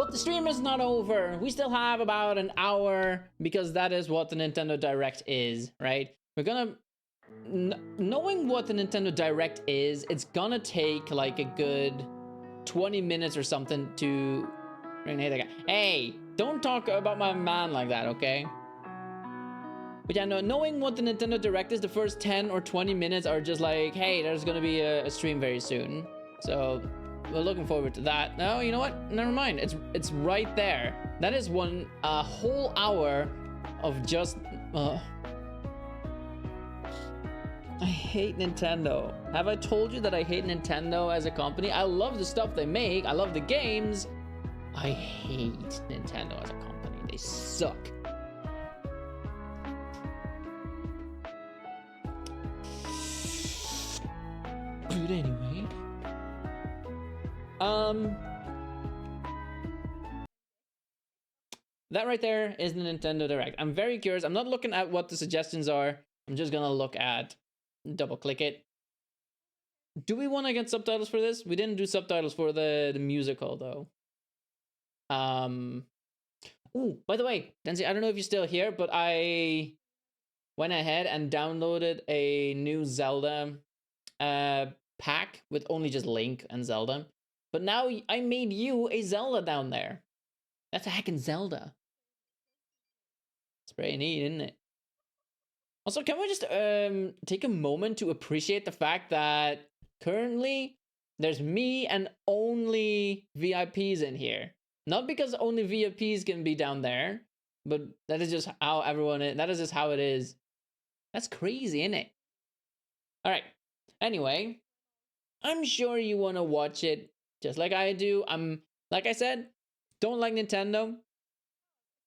But the stream is not over. We still have about an hour because that is what the Nintendo Direct is, right? We're gonna... knowing what the Nintendo Direct is, it's gonna take like a good 20 minutes or something to... Hey, don't talk about my man like that, okay? But yeah, no, knowing what the Nintendo Direct is, the first 10 or 20 minutes are just like, hey, there's gonna be a stream very soon. So we're looking forward to that. No, you know what? Never mind. It's right there. That is a whole hour of just... I hate Nintendo. Have I told you that I hate Nintendo as a company? I love the stuff they make. I love the games. I hate Nintendo as a company. They suck. But anyway, that right there is the Nintendo Direct. I'm very curious. I'm not looking at what the suggestions are. I'm just gonna look at, double click it. Do we want to get subtitles for this? We didn't do subtitles for the musical though. Ooh, by the way, Denzi, I don't know if you're still here, but I went ahead and downloaded a new Zelda pack with only just Link and Zelda. But now I made you a Zelda down there. That's a heckin' Zelda. It's pretty neat, isn't it? Also, can we just take a moment to appreciate the fact that currently there's me and only VIPs in here. Not because only VIPs can be down there, but that is just how everyone is. That is just how it is. That's crazy, isn't it? All right. Anyway, I'm sure you want to watch it just like I do. Like I said, don't like Nintendo.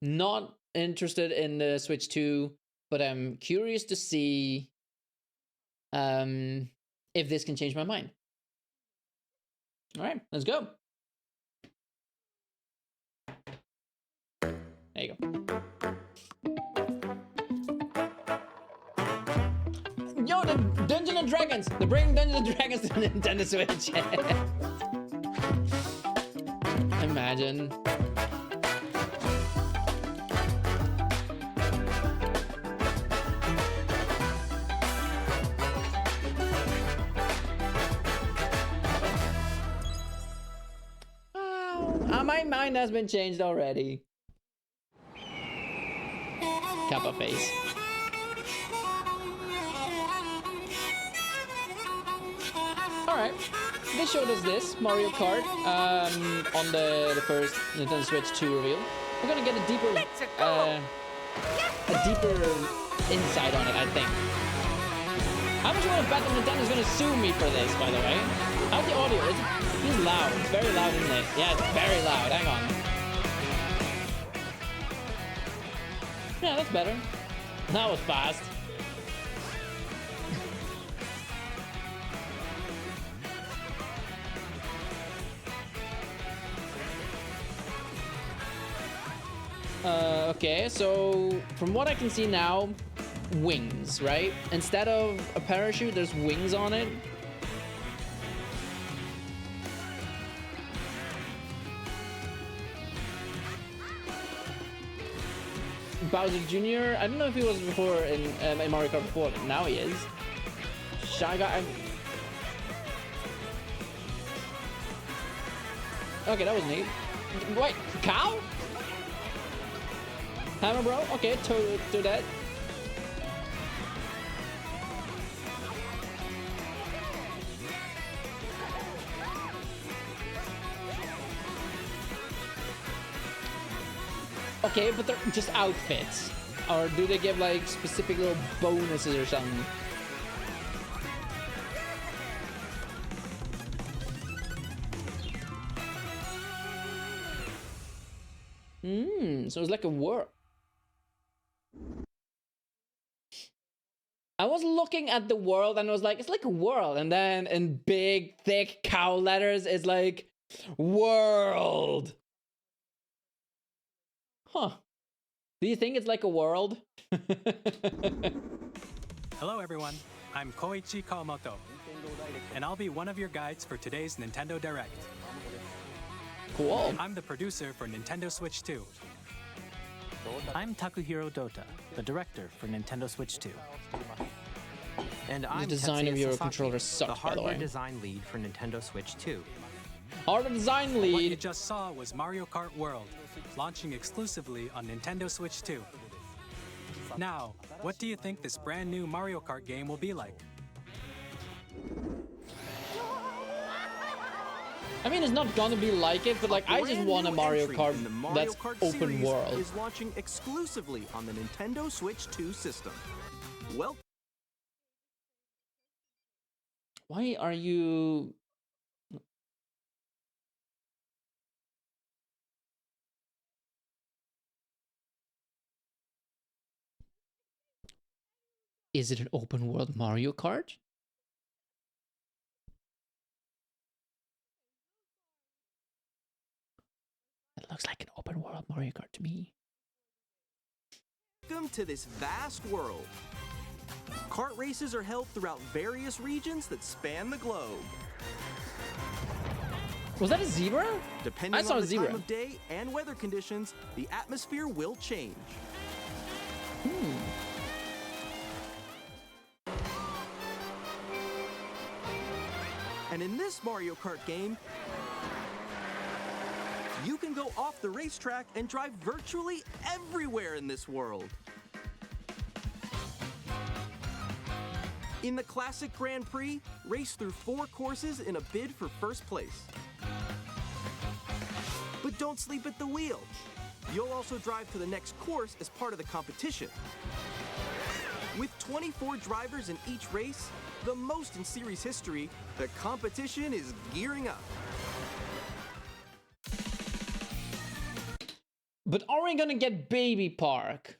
Not interested in the Switch 2, but I'm curious to see if this can change my mind. All right, let's go. There you go. Yo, the Dungeons and Dragons! They're bringing Dungeons and Dragons to the Nintendo Switch. Imagine. My mind has been changed already. Kappa face. Alright, they showed us this Mario Kart on the first Nintendo Switch 2 reveal. We're gonna get a deeper insight on it, I think. How much you want to bet that Nintendo's gonna sue me for this, by the way? How's the audio? It's loud. It's very loud, isn't it? Yeah, it's very loud. Hang on. Yeah, that's better. That was fast. Okay, so from what I can see now, wings, right? Instead of a parachute, there's wings on it. Bowser Jr., I don't know if he was before in Mario Kart before, but now he is. Shy Guy. Okay, that was neat. Wait, cow? Hammer Bro? Okay, to that. Okay, but they're just outfits. Or do they give like specific little bonuses or something? So it's like a world. I was looking at the world and I was like, it's like a world. And then in big, thick cow letters, it's like, world. Huh. Do you think it's like a world? Hello everyone, I'm Koichi Kawamoto, and I'll be one of your guides for today's Nintendo Direct. Cool. I'm the producer for Nintendo Switch 2. I'm Takuhiro Dota, the director for Nintendo Switch 2. And I'm design of Tetsuya your Sasaki, controller sucks, the by the hardware way. design lead for Nintendo Switch 2. Hardware design What you lead. just saw was Mario Kart World, launching exclusively on Nintendo Switch 2. Now, what do you think this brand new Mario Kart game will be like? I mean, it's not gonna be like it, but like, I just want a Mario Kart in the Mario that's Kart open series world. is launching exclusively on the Nintendo Switch 2 system. Well, Why are you... Is it an open world Mario Kart? It looks like an open world Mario Kart to me. welcome to this vast world. Kart races are held throughout various regions that span the globe. Was that a zebra? Depending I saw on a the zebra. time of day and weather conditions, the atmosphere will change. And in this Mario Kart game, you can go off the racetrack and drive virtually everywhere in this world. In the classic Grand Prix, race through 4 courses in a bid for first place. But don't sleep at the wheel. You'll also drive to the next course as part of the competition. With 24 drivers in each race, the most in series history, the competition is gearing up. But are we gonna get Baby Park?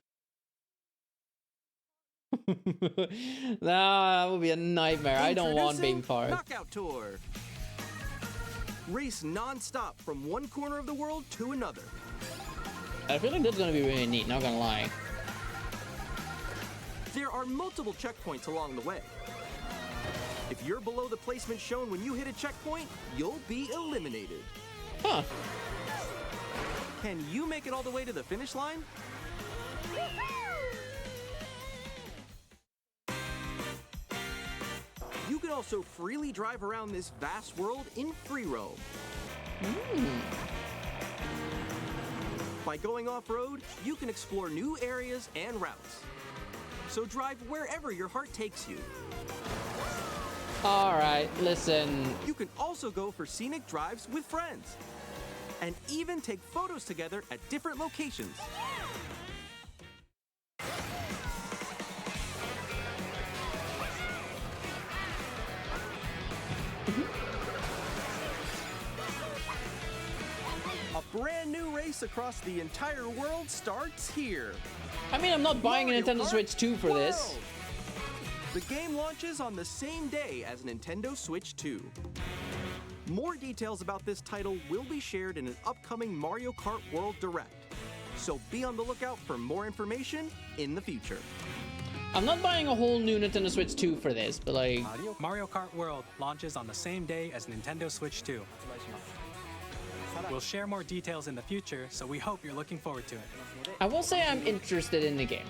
Nah, that would be a nightmare. I don't want Baby Introducing Park. Knockout Tour. Race non-stop from one corner of the world to another. I feel like that's gonna be really neat, not gonna lie. There are multiple checkpoints along the way. If you're below the placement shown when you hit a checkpoint, you'll be eliminated. Huh. Can you make it all the way to the finish line? You can also freely drive around this vast world in free roam. By going off-road, you can explore new areas and routes. So drive wherever your heart takes you. Alright, listen. You can also go for scenic drives with friends. And even take photos together at different locations. A brand new race across the entire world starts here. I mean, I'm not buying a Mario Nintendo Kart Switch 2 for this. World. The game launches on the same day as Nintendo Switch 2. More details about this title will be shared in an upcoming Mario Kart World Direct. So be on the lookout for more information in the future. I'm not buying a whole new Nintendo Switch 2 for this, but like... Mario Kart World launches on the same day as Nintendo Switch 2. We'll share more details in the future, so we hope you're looking forward to it. I will say I'm interested in the game.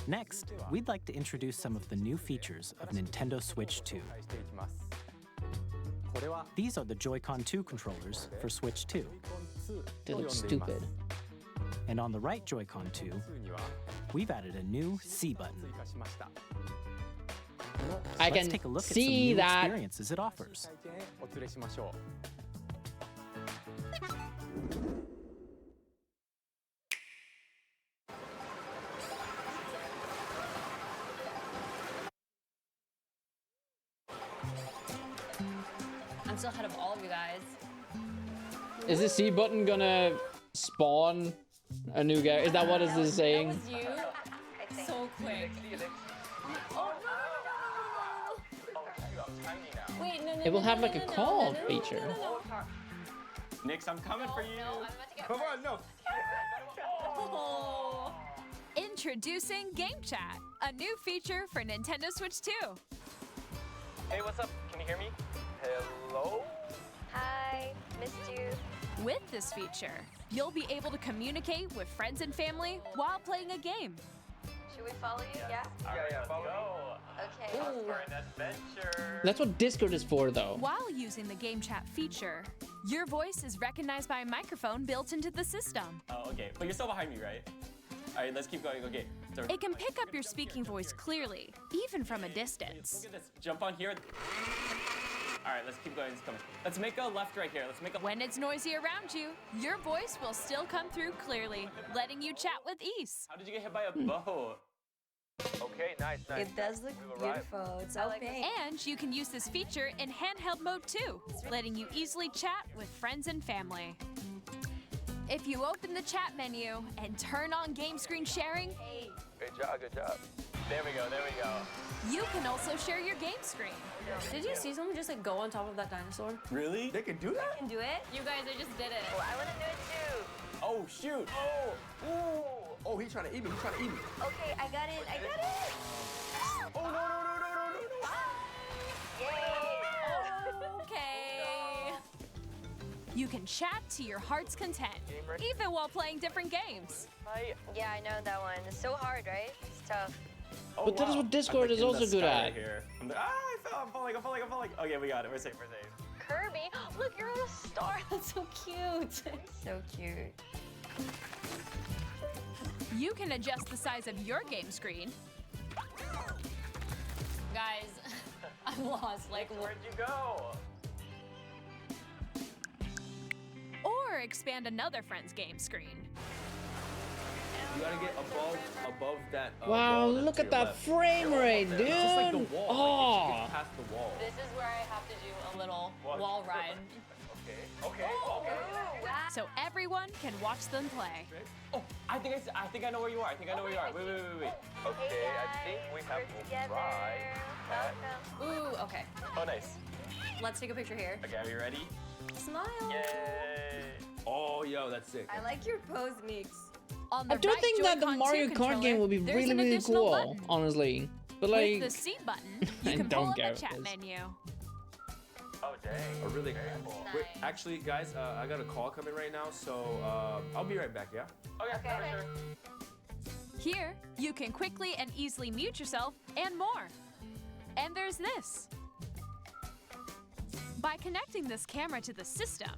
Next, we'd like to introduce some of the new features of Nintendo Switch 2. These are the Joy-Con 2 controllers for Switch 2. They look stupid. And on the right Joy-Con 2, we've added a new C button. I Let's can take a look at some see new that. experiences it offers. I'm still ahead of all of you guys. Is the C button gonna spawn a new guy? Is that what is this saying? That was you? So quick. Oh, no. Wait, no, no, It will no, have no, like a no, no, call no, no, feature. no, no, no. Nix, I'm coming for you. No, I'm about to get Come on, no. Oh. Introducing Game Chat, a new feature for Nintendo Switch 2. Hey, what's up? Can you hear me? Hello? Hi, With this feature, you'll be able to communicate with friends and family while playing a game. Should we follow you? Yeah? Yeah, follow Okay. me. Off for an adventure. That's what Discord is for, though. While using the game chat feature, your voice is recognized by a microphone built into the system. Oh, okay. But you're still behind me, right? All right, let's keep going. Okay. So, It can pick up your speaking voice clearly, even from a distance. look at this. Jump on here. All right, let's keep going. Let's make a left right here. Let's make a. When it's noisy around you, your voice will still come through clearly, letting you chat with ease. How did you get hit by a boat? Okay, nice. It does look beautiful. It's so pink. And you can use this feature in handheld mode too, letting you easily chat with friends and family. If you open the chat menu and turn on game screen sharing, Good job, good job. There we go, there we go. you can also share your game screen. Did you see someone just like go on top of that dinosaur? Really? They can do that? Can do it? You guys, I just did it. Oh, I want to do it too. Oh, shoot. Oh, ooh. Oh, he's trying to eat me. He's trying to eat me. Okay, I got it. I got it. Oh, no, no, no, no, no, no, no. Yay! Okay. You can chat to your heart's content, even while playing different games. Yeah, I know that one. It's so hard, right? It's tough. Oh, But that is what Discord is also good at. Here. I fell. I'm falling. Okay, we got it. We're safe. Kirby, look, you're on a star. That's so cute. So cute. You can adjust the size of your game screen, Guys, I'm lost. Like, Where'd you go? or expand another friend's game screen. You gotta get above that. Wow, wall that's look to at your that left. frame rate, dude. It's just like the wall. Oh. Like, you get past the wall. this is where I have to do a little What? wall ride. Okay. So everyone can watch them play. Oh, I think I know where you are. Wait. Okay, I think we have to try. Ooh, okay. Oh, nice. Let's take a picture here. Okay, are you ready? Smile. Yay! Oh, yo, that's sick. I like your pose mix. On the I do right think that the Joy-Con Mario 2 Kart controller, game will be there's really, an really additional cool, button. honestly. But With like, the C button, I you can don't pull up care a what chat this- menu. Oh, dang. Oh, really? Cool. Wait, actually, guys, I got a call coming right now, so I'll be right back, yeah? Okay, for sure. Here, you can quickly and easily mute yourself and more. And there's this. By connecting this camera to the system,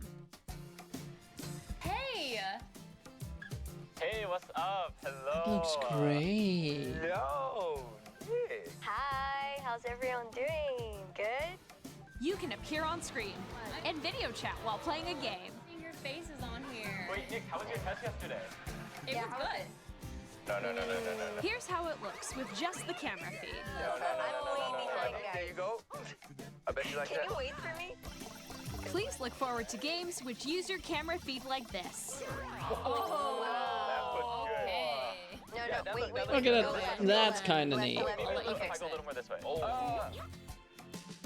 Hey! Hey, what's up? Hello. that looks great. Yo. Yeah. Hi, how's everyone doing? Good? you can appear on screen and video chat while playing a game. Your face is on here. Wait, Nick, how was your test yesterday? It was good. No. Here's how it looks with just the camera feed. I'm way behind, There you guys. go. I bet you like Can that. you wait for me? Please look forward to games which use your camera feed like this. Okay. No, wait. Look at that. That's kind of neat, I'll let you If I fix go a it. little more this way.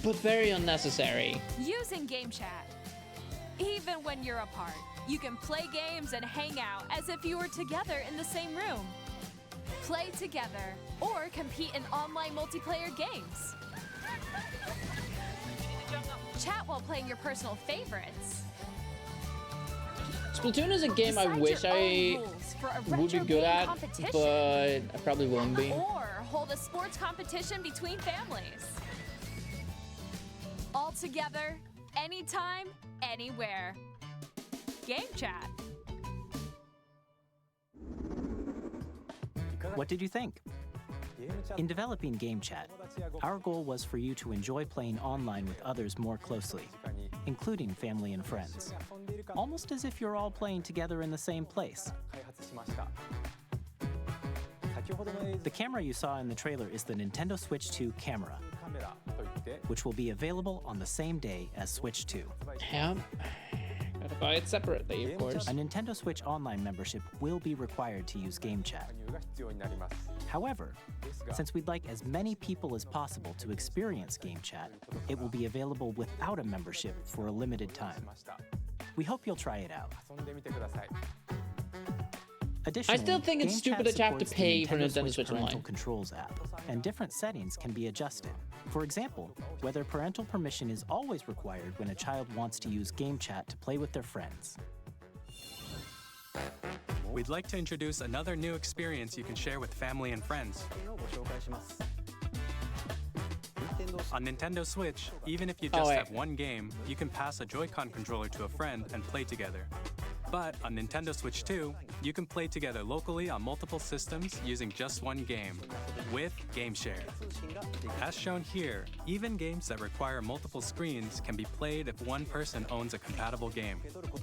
but very unnecessary. Using game chat. Even when you're apart, you can play games and hang out as if you were together in the same room. Play together or compete in online multiplayer games. Chat while playing your personal favorites. Splatoon is a game I Decide wish your own I rules for a would be retro good game at, competition. but I probably won't be. Or hold a sports competition between families. All together, anytime, anywhere. Game chat. What did you think? In developing Game Chat, our goal was for you to enjoy playing online with others more closely, including family and friends, almost as if you're all playing together in the same place. The camera you saw in the trailer is the Nintendo Switch 2 camera, which will be available on the same day as Switch 2. Yeah. Gotta buy it separately, of course. A Nintendo Switch Online membership will be required to use Game Chat. However, since we'd like as many people as possible to experience Game Chat, it will be available without a membership for a limited time. We hope you'll try it out. Additionally, I still think it's Game stupid Chat that you have to supports the pay for Nintendo Switch Parental Online. Controls app, and different settings can be adjusted. For example, whether parental permission is always required when a child wants to use Game Chat to play with their friends. We'd like to introduce another new experience you can share with family and friends. On Nintendo Switch, even if you just have one game, you can pass a Joy-Con controller to a friend and play together. But on Nintendo Switch 2, you can play together locally on multiple systems using just one game, with GameShare. As shown here, even games that require multiple screens can be played if one person owns a compatible game.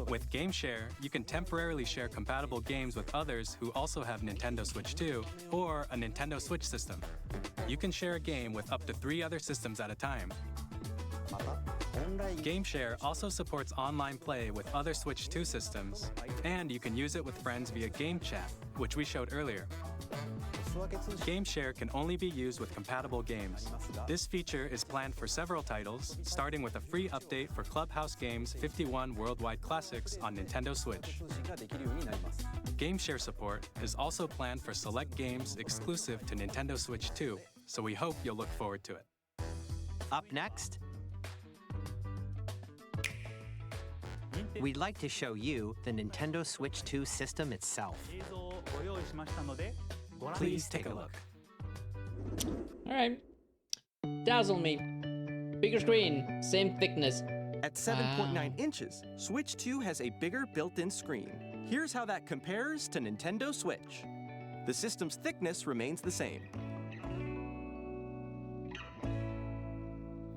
With GameShare, you can temporarily share compatible games with others who also have Nintendo Switch 2 or a Nintendo Switch system. You can share a game with up to 3 other systems at a time. GameShare also supports online play with other Switch 2 systems, and you can use it with friends via Game Chat, which we showed earlier. GameShare can only be used with compatible games. This feature is planned for several titles, starting with a free update for Clubhouse Games 51 Worldwide Classics on Nintendo Switch. GameShare support is also planned for select games exclusive to Nintendo Switch 2, so we hope you'll look forward to it. Up next, we'd like to show you the Nintendo Switch 2 system itself. Please take a look. Alright. Dazzle me. Bigger screen, same thickness. At 7.9 inches, Switch 2 has a bigger built-in screen. Here's how that compares to Nintendo Switch. The system's thickness remains the same.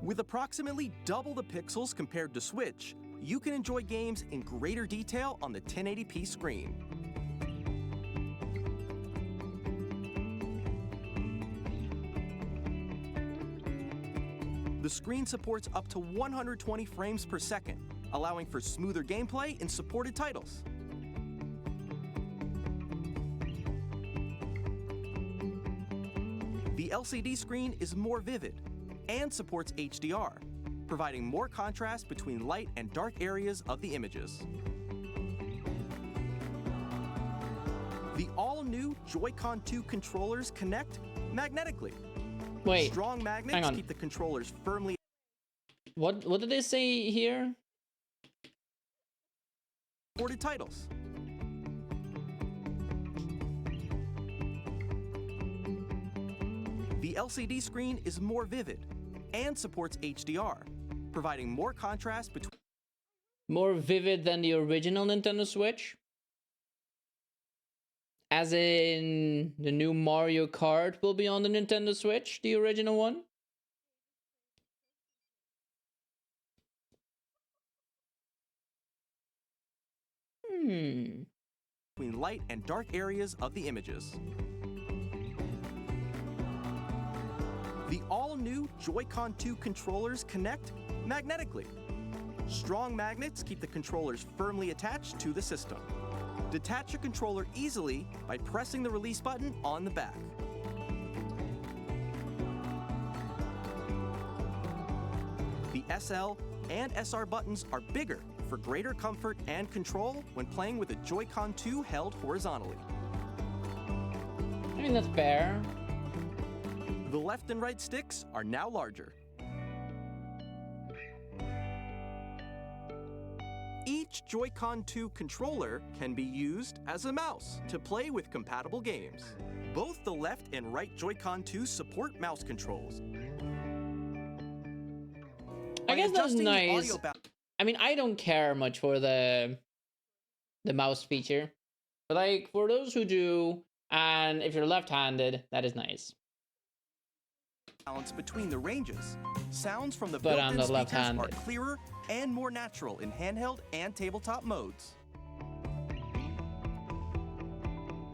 With approximately double the pixels compared to Switch, you can enjoy games in greater detail on the 1080p screen. The screen supports up to 120 frames per second, allowing for smoother gameplay in supported titles. The LCD screen is more vivid and supports HDR, providing more contrast between light and dark areas of the images. The all-new Joy-Con 2 controllers connect magnetically. Wait, strong magnets keep the controllers firmly. What did they say here? Supported titles. The LCD screen is more vivid and supports HDR, providing more contrast between. More vivid than the original Nintendo Switch? As in, the new Mario Kart will be on the Nintendo Switch, the original one? Between light and dark areas of the images. The all-new Joy-Con 2 controllers connect magnetically. Strong magnets keep the controllers firmly attached to the system. Detach a controller easily by pressing the release button on the back. The SL and SR buttons are bigger for greater comfort and control when playing with a Joy-Con 2 held horizontally. I mean, that's fair. The left and right sticks are now larger. Each Joy-Con 2 controller can be used as a mouse to play with compatible games. Both the left and right Joy-Con 2 support mouse controls. I guess that's nice. I mean, I don't care much for the mouse feature, but like for those who do, and if you're left-handed, that is nice. Balance between the ranges. Sounds from the But on built-in the speakers are left-handed. clearer and more natural in handheld and tabletop modes.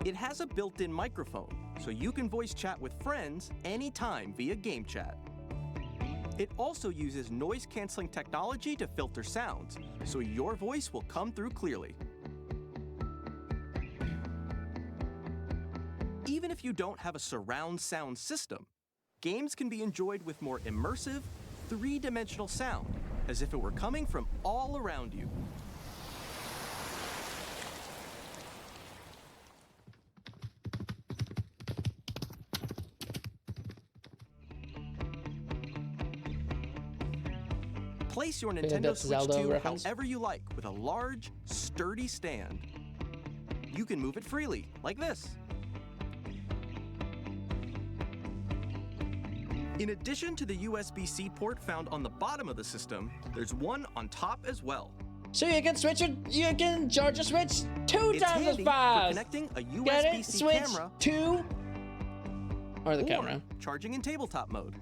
It has a built-in microphone, so you can voice chat with friends anytime via Game Chat. It also uses noise-canceling technology to filter sounds, so your voice will come through clearly. Even if you don't have a surround sound system, games can be enjoyed with more immersive, three-dimensional sound, as if it were coming from all around you. Place your Figured Nintendo that's Switch Zelda 2 reference. however you like with a large, sturdy stand. you can move it freely, like this. In addition to the USB-C port found on the bottom of the system, there's one on top as well. So you can switch it, you can charge a Switch 2 It's times as handy for fast. connecting a Get it? USB-C Switch camera 2 or the or camera. charging in tabletop mode.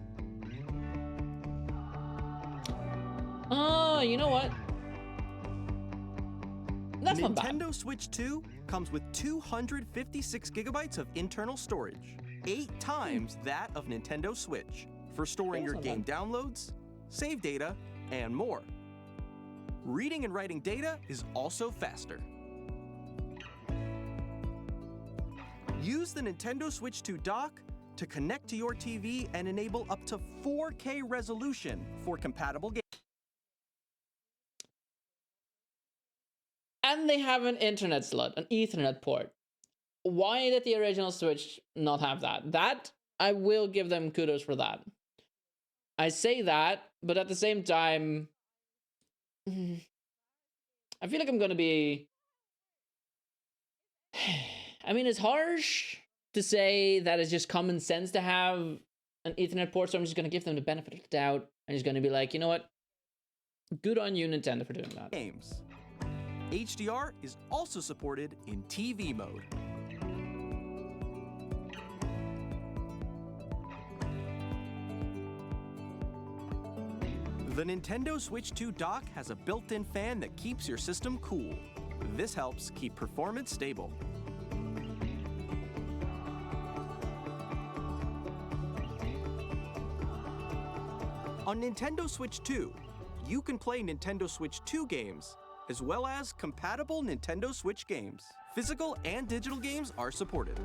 Oh, you know what? That's not bad. Nintendo Switch 2 comes with 256 gigabytes of internal storage, 8 times that of Nintendo Switch, for storing your game downloads, save data, and more. Reading and writing data is also faster. Use the Nintendo Switch 2 dock to connect to your TV and enable up to 4K resolution for compatible games. And they have an internet slot, an Ethernet port. Why did the original Switch not have that? That, I will give them kudos for that. I say that, but at the same time, I feel like I'm gonna be... I mean, it's harsh to say that it's just common sense to have an Ethernet port, so I'm just gonna give them the benefit of the doubt. I'm just gonna be like, you know what? Good on you, Nintendo, for doing that. Games. HDR is also supported in TV mode. The Nintendo Switch 2 dock has a built-in fan that keeps your system cool. This helps keep performance stable. On Nintendo Switch 2, you can play Nintendo Switch 2 games, as well as compatible Nintendo Switch games. Physical and digital games are supported.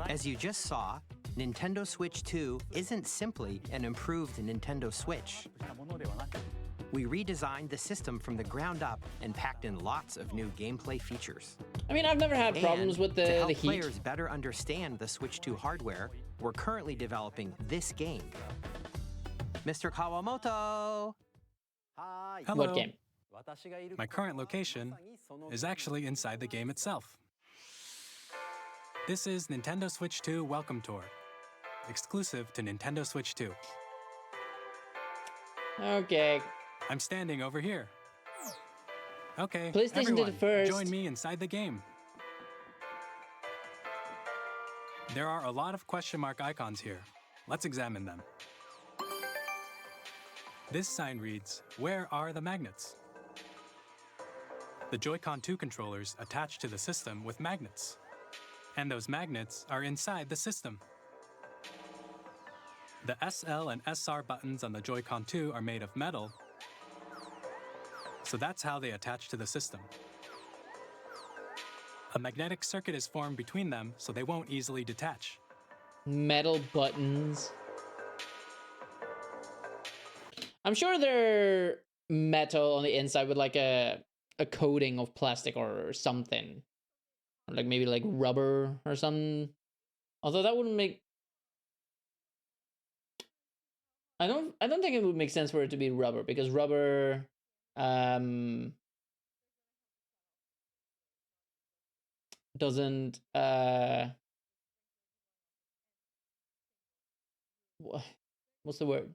As you just saw, Nintendo Switch 2 isn't simply an improved Nintendo Switch. We redesigned the system from the ground up and packed in lots of new gameplay features. I mean, I've never had problems with to the help heat. players better understand the Switch 2 hardware, we're currently developing this game. Mr. Kawamoto! Hello. What game? My current location is actually inside the game itself. This is Nintendo Switch 2 Welcome Tour, exclusive to Nintendo Switch 2. Okay. I'm standing over here. Okay, PlayStation did everyone, it first. join me inside the game. There are a lot of question mark icons here. Let's examine them. This sign reads, "Where are the magnets?" The Joy-Con 2 controllers attach to the system with magnets. And those magnets are inside the system. The SL and SR buttons on the Joy-Con 2 are made of metal, so that's how they attach to the system. A magnetic circuit is formed between them, so they won't easily detach. Metal buttons. I'm sure they're metal on the inside with like a coating of plastic or something. Or like maybe like rubber or something. Although that wouldn't make... I don't think it would make sense for it to be rubber, because rubber doesn't what's the word?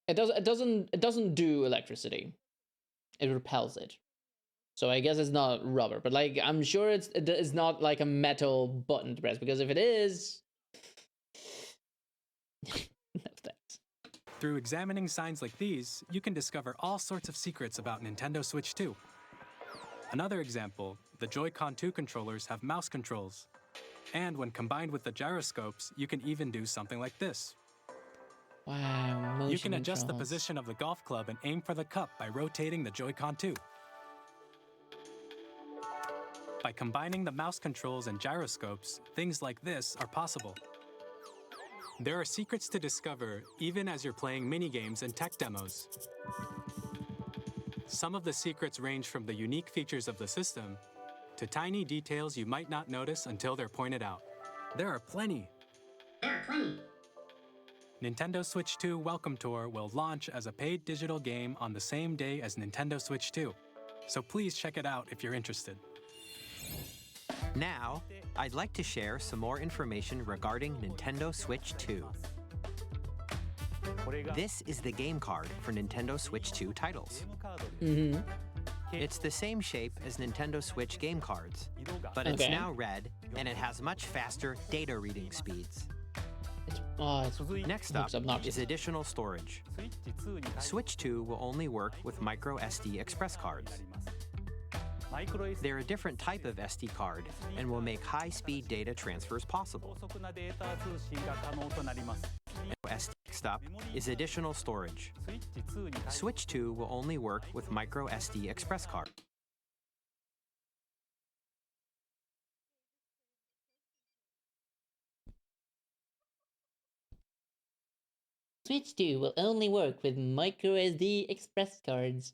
It doesn't do electricity. It repels it. So I guess it's not rubber, but like I'm sure it's not like a metal button to press, because if it is, no thanks. Through examining signs like these, you can discover all sorts of secrets about Nintendo Switch 2. Another example, the Joy-Con 2 controllers have mouse controls. And when combined with the gyroscopes, you can even do something like this. Wow, motion You can adjust the controls. position of the golf club and aim for the cup by rotating the Joy-Con 2. By combining the mouse controls and gyroscopes, things like this are possible. There are secrets to discover even as you're playing minigames and tech demos. Some of the secrets range from the unique features of the system to tiny details you might not notice until they're pointed out. There are plenty. Nintendo Switch 2 Welcome Tour will launch as a paid digital game on the same day as Nintendo Switch 2, so please check it out if you're interested. Now, I'd like to share some more information regarding Nintendo Switch 2. This is the game card for Nintendo Switch 2 titles. It's the same shape as Nintendo Switch game cards, but it's now red and it has much faster data reading speeds. Next up is additional storage. Switch 2 will only work with micro SD express cards. They're a different type of SD card and will make high-speed data transfers possible. Next up is additional storage. Switch 2 will only work with micro SD express card. Switch 2 will only work with micro SD express cards.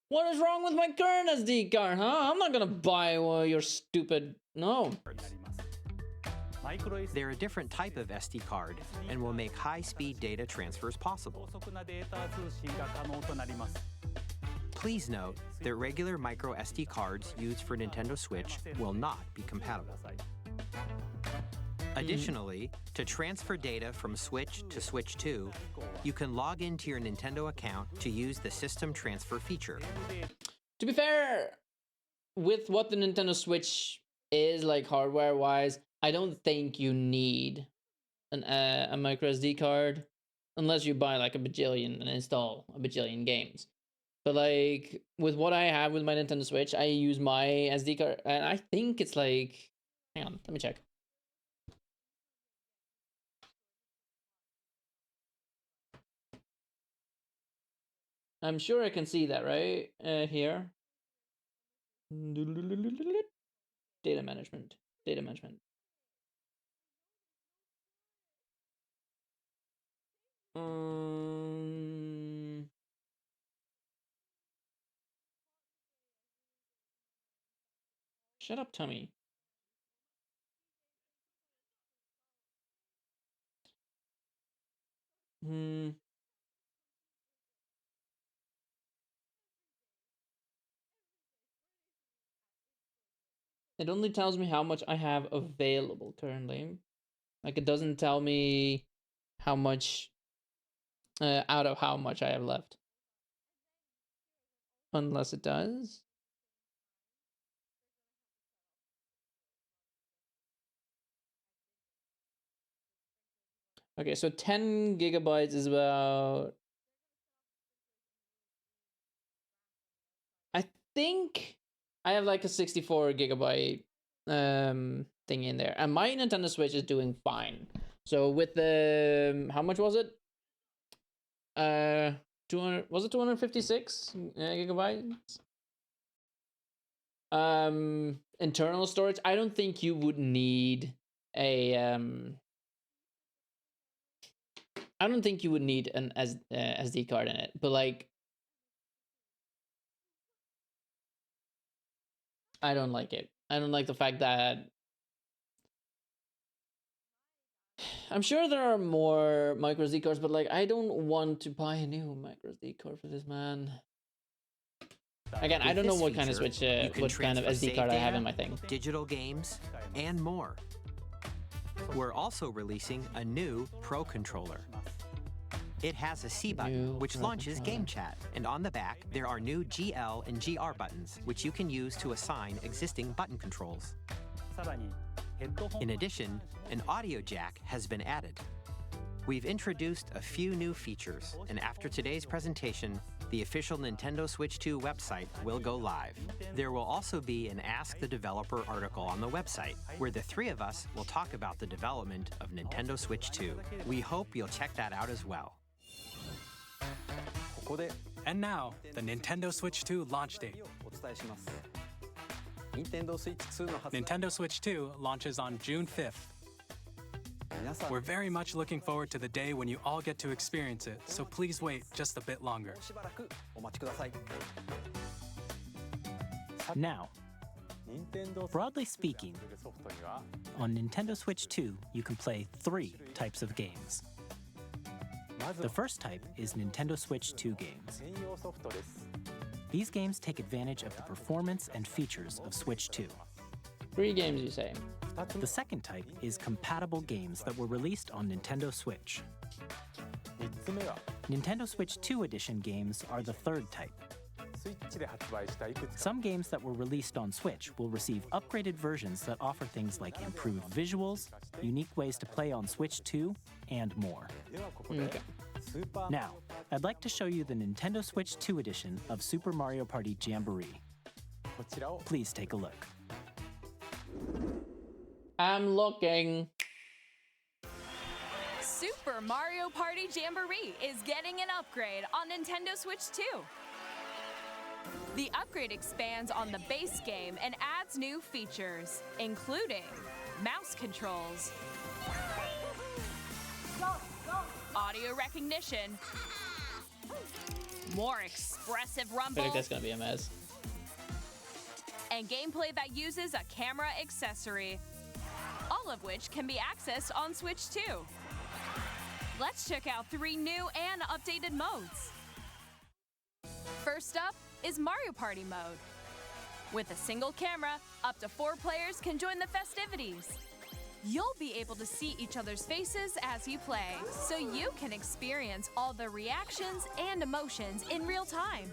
What is wrong with my current SD card, huh? I'm not gonna buy your stupid... No. They're a different type of SD card and will make high-speed data transfers possible. Please note that regular micro SD cards used for Nintendo Switch will not be compatible. Additionally, to transfer data from Switch to Switch 2, you can log into your Nintendo account to use the System Transfer feature. To be fair, with what the Nintendo Switch is, like hardware-wise, I don't think you need a micro SD card unless you buy like a bajillion and install a bajillion games. But like with what I have with my Nintendo Switch, I use my SD card, and I think it's like, hang on, let me check. I'm sure I can see that, right? Here. Data management. Data management. Shut up, Tommy. It only tells me how much I have available currently. Like, it doesn't tell me how much, out of how much I have left. Unless it does. Okay, so 10 gigabytes is about... I think I have like a 64 gigabyte thing in there. And my Nintendo Switch is doing fine. So with the... How much was it? 200... Was it 256 gigabytes? Internal storage. I don't think you would need a... I don't think you would need an SD card in it, but like, I don't like it. I don't like the fact that I'm sure there are more micro SD cards, but like, I don't want to buy a new micro SD card for this, man. Again, I don't know what kind of Switch, what kind of SD card I have in my thing. Digital games, and more. We're also releasing a new Pro controller. It has a C button, which launches Game Chat, and on the back, there are new GL and GR buttons, which you can use to assign existing button controls. In addition, an audio jack has been added. We've introduced a few new features, and after today's presentation, the official Nintendo Switch 2 website will go live. There will also be an Ask the Developer article on the website, where the three of us will talk about the development of Nintendo Switch 2. We hope you'll check that out as well. And now, the Nintendo Switch 2 launch date. Nintendo Switch 2 launches on June 5th. We're very much looking forward to the day when you all get to experience it, so please wait just a bit longer. Now, broadly speaking, on Nintendo Switch 2, you can play 3 types of games. The first type is Nintendo Switch 2 games. These games take advantage of the performance and features of Switch 2. 3 games, you say? The second type is compatible games that were released on Nintendo Switch. Nintendo Switch 2 Edition games are the third type. Some games that were released on Switch will receive upgraded versions that offer things like improved visuals, unique ways to play on Switch 2, and more. Okay. Now, I'd like to show you the Nintendo Switch 2 edition of Super Mario Party Jamboree. Please take a look. I'm looking. Super Mario Party Jamboree is getting an upgrade on Nintendo Switch 2. The upgrade expands on the base game and adds new features, including mouse controls, audio recognition, more expressive I feel rumble, like that's gonna be a mess. and gameplay that uses a camera accessory, all of which can be accessed on Switch 2. Let's check out 3 new and updated modes. First up is Mario Party mode. With a single camera, up to 4 players can join the festivities. You'll be able to see each other's faces as you play, so you can experience all the reactions and emotions in real time.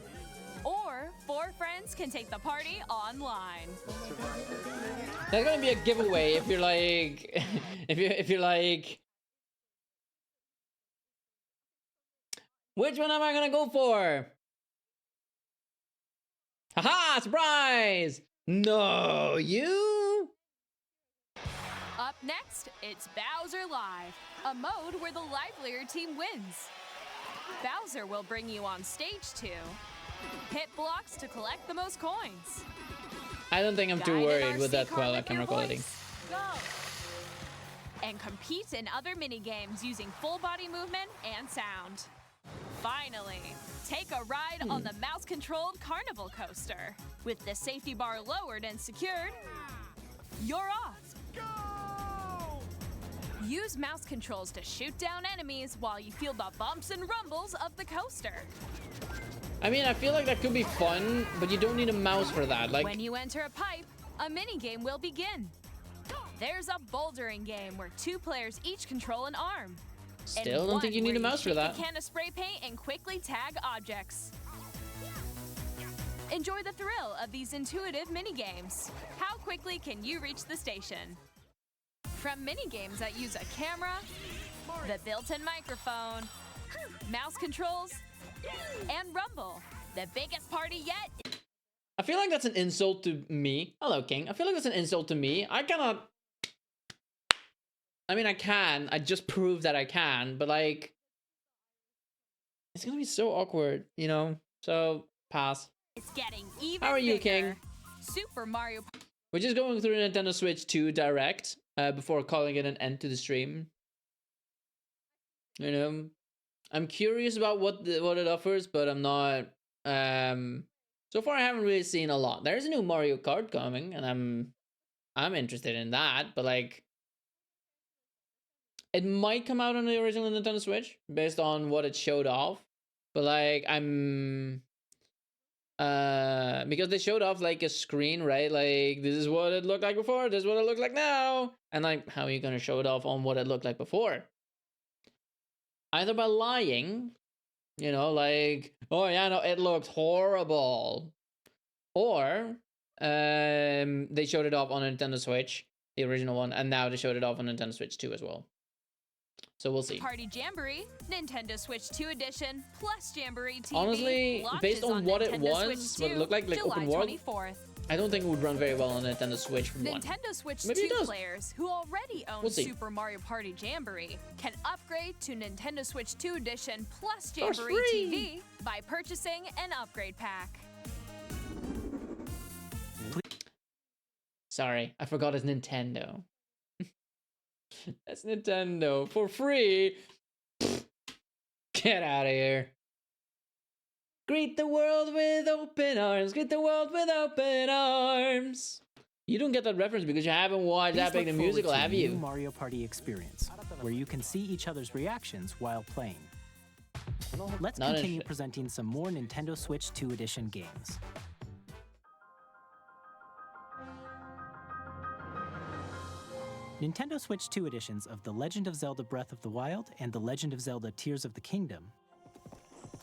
Or 4 friends can take the party online. That's gonna be a giveaway if you're like, if you're like, which one am I gonna go for? Haha! Surprise! No, you. Up next, it's Bowser Live, a mode where the livelier team wins. Bowser will bring you on stage to hit blocks to collect the most coins. I don't think I'm too Guide an worried with RC that car with camera your quality. voice. Go! And compete in other mini-games using full body movement and sound. Finally, take a ride on the mouse-controlled carnival coaster. With the safety bar lowered and secured, you're off. Go! Use mouse controls to shoot down enemies while you feel the bumps and rumbles of the coaster. I mean, I feel like that could be fun, but you don't need a mouse for that. Like, When you enter a pipe, a mini-game will begin. There's a bouldering game where 2 players each control an arm. still don't think you need a mouse for that. A can of spray paint and quickly tag objects. Enjoy the thrill of these intuitive mini-games. How quickly can you reach the station? From mini-games that use a camera, the built-in microphone, mouse controls, and rumble, the biggest party yet. I feel like that's an insult to me. Hello, King. I feel like that's an insult to me. I cannot. I mean, I can. I just proved that I can, but like, it's gonna be so awkward, you know? So, pass. It's getting even How are you, bigger. King? Super Mario. We're just going through Nintendo Switch 2 Direct before calling it an end to the stream. You know, I'm curious about what it offers, but I'm not. So far, I haven't really seen a lot. There's a new Mario Kart coming, and I'm interested in that. But like, it might come out on the original Nintendo Switch based on what it showed off. But like, because they showed off like a screen, right? Like, this is what it looked like before, this is what it looks like now. And like, how are you gonna show it off on what it looked like before? Either by lying, you know, like, oh yeah, no, it looked horrible. Or they showed it off on Nintendo Switch, the original one, and now they showed it off on Nintendo Switch 2 as well. So we'll see. Party Jamboree, Nintendo Switch 2 Edition, plus Jamboree TV. Honestly, based on what it was, what it looked like July open world, 24th. I don't think it would run very well on Nintendo Switch 1. Nintendo Switch Maybe it 2 does. players who already own We'll see. Super Mario Party Jamboree can upgrade to Nintendo Switch 2 Edition plus For Jamboree free. TV by purchasing an upgrade pack. Sorry, I forgot it's Nintendo. That's Nintendo for free. Get out of here. Greet the world with open arms. Greet the world with open arms. You don't get that reference because you haven't watched Please Epic the look forward Musical, to a have new you? Mario Party experience, where you can see each other's reactions while playing. Let's Not continue interested. presenting some more Nintendo Switch 2 Edition games. Nintendo Switch 2 editions of The Legend of Zelda Breath of the Wild and The Legend of Zelda Tears of the Kingdom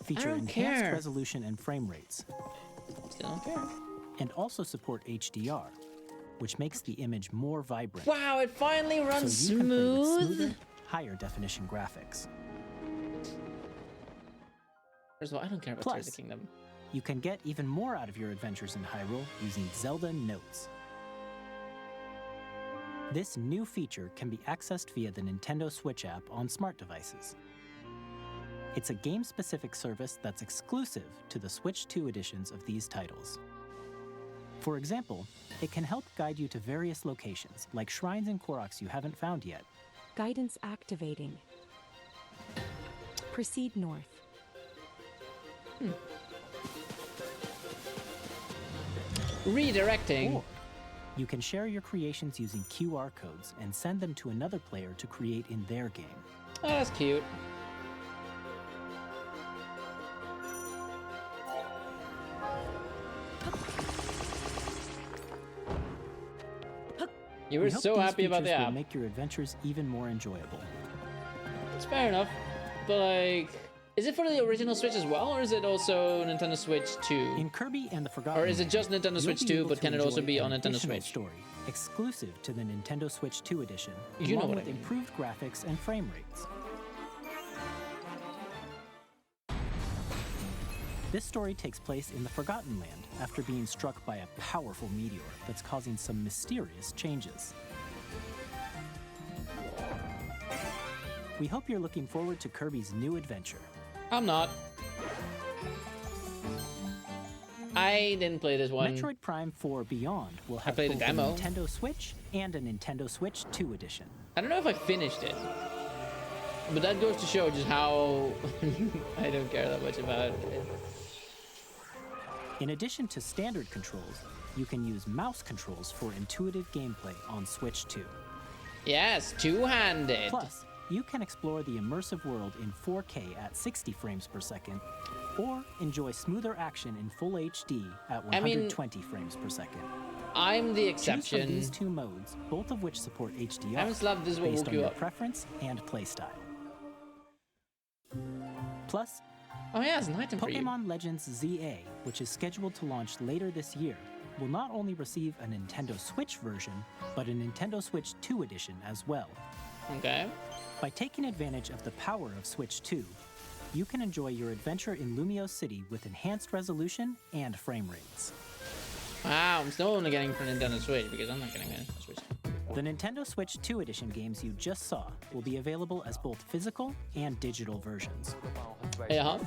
feature don't enhanced care. resolution and frame rates, Still don't care. and also support HDR, which makes the image more vibrant. Wow, it finally runs so you can play with smooth. smoother, higher definition graphics. First of all, I don't care about Plus, Tears of the Kingdom. You can get even more out of your adventures in Hyrule using Zelda Notes. This new feature can be accessed via the Nintendo Switch app on smart devices. It's a game-specific service that's exclusive to the Switch 2 editions of these titles. For example, it can help guide you to various locations, like shrines and Koroks you haven't found yet. Guidance activating. Proceed north. Redirecting. Or you can share your creations using QR codes and send them to another player to create in their game. Oh, that's cute. You were We hope so these happy about features the will app. make your adventures even more enjoyable. It's fair enough. But like, is it for the original Switch as well, or is it also Nintendo Switch 2? In Kirby and the Forgotten Or is it Land, just Nintendo you'll Switch be 2, able but to can it also enjoy be an on Nintendo additional Switch? story exclusive to the Nintendo Switch 2 edition, You know along what I with mean. improved graphics and frame rates. This story takes place in the Forgotten Land after being struck by a powerful meteor that's causing some mysterious changes. We hope you're looking forward to Kirby's new adventure. I'm not. I didn't play this one. Metroid Prime 4 Beyond will have played the both demo. a Nintendo Switch and a Nintendo Switch 2 edition. I don't know if I finished it. But that goes to show just how I don't care that much about it. In addition to standard controls, you can use mouse controls for intuitive gameplay on Switch 2. Yes, two-handed. Plus, you can explore the immersive world in 4K at 60 frames per second, or enjoy smoother action in full HD at 120 frames per second. I'm the Choose from exception. these two modes, both of which support HDR, I haven't slapped this will based woke on you your up. preference and playstyle. Plus, Oh yeah, it's an item for you. Pokemon Legends ZA, which is scheduled to launch later this year, will not only receive a Nintendo Switch version, but a Nintendo Switch 2 edition as well. Okay. By taking advantage of the power of Switch 2, you can enjoy your adventure in Lumio City with enhanced resolution and frame rates. Wow, I'm still only getting for Nintendo Switch because I'm not getting a Switch. The Nintendo Switch 2 edition games you just saw will be available as both physical and digital versions. Yeah.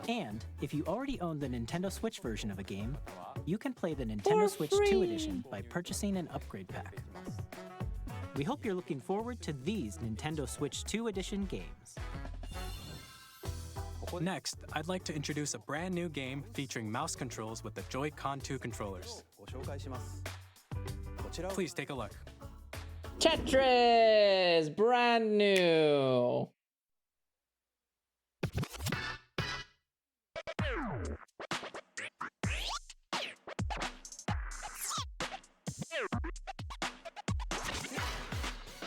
And if you already own the Nintendo Switch version of a game, you can play the Nintendo Switch 2 edition by purchasing an upgrade pack. We hope you're looking forward to these Nintendo Switch 2 edition games. Next, I'd like to introduce a brand new game featuring mouse controls with the Joy-Con 2 controllers. Please take a look. Tetris! Brand new!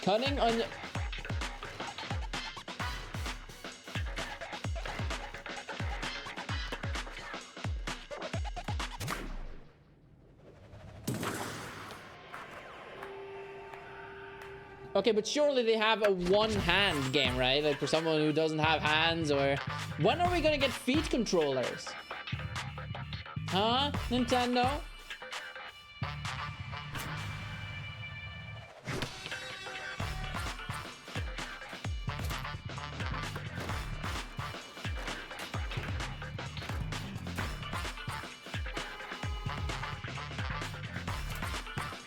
Cunning on... Okay, but surely they have a one-hand game, right? Like for someone who doesn't have hands, or... When are we gonna get feet controllers? Huh, Nintendo?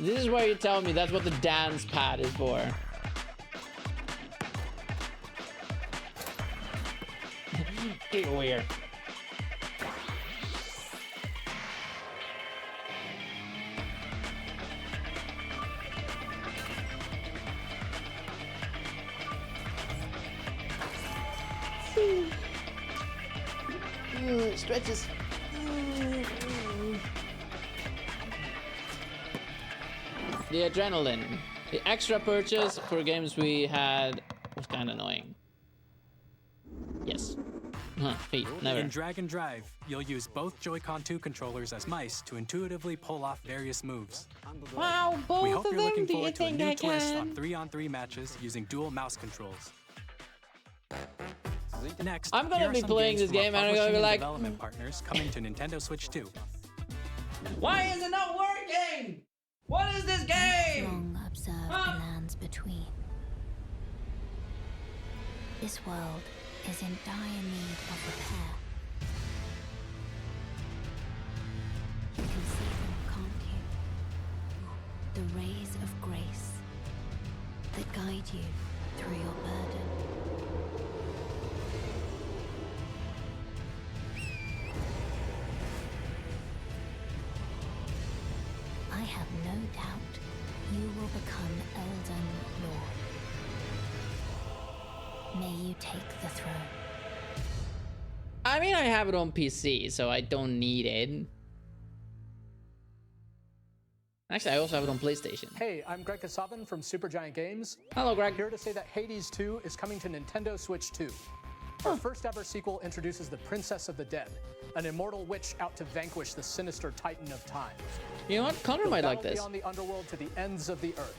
This is where you tell me that's what the dance pad is for. Get weird. It stretches. The adrenaline. The extra purchase for games we had was kind of annoying. Yes. Huh, feet, never. In Drag and Drive, you'll use both Joy-Con 2 controllers as mice to intuitively pull off various moves. Wow, both We hope of you're them. looking Do you forward to a think new I twist can? on 3-on-3 matches using dual mouse controls. Next, I'm gonna here are be some playing games this from our game and I'm gonna publishing be and like, development partners coming to Nintendo Switch 2. why is it not working? What is this game? Long observe the lands between. This world is in dire need of repair. You can see them, can't you? The rays of grace that guide you through your burden. I have no doubt you will become Elden Lord. May you take the throne. I mean, I have it on PC, so I don't need it. Actually, I also have it on PlayStation. Hey, I'm Greg Kasavin from Supergiant Games. Hello, Greg. Here to say that Hades 2 is coming to Nintendo Switch 2. Our first ever sequel introduces the Princess of the Dead, an immortal witch out to vanquish the sinister Titan of Time. You know what? Connor might like this. Beyond the underworld to the ends of the earth,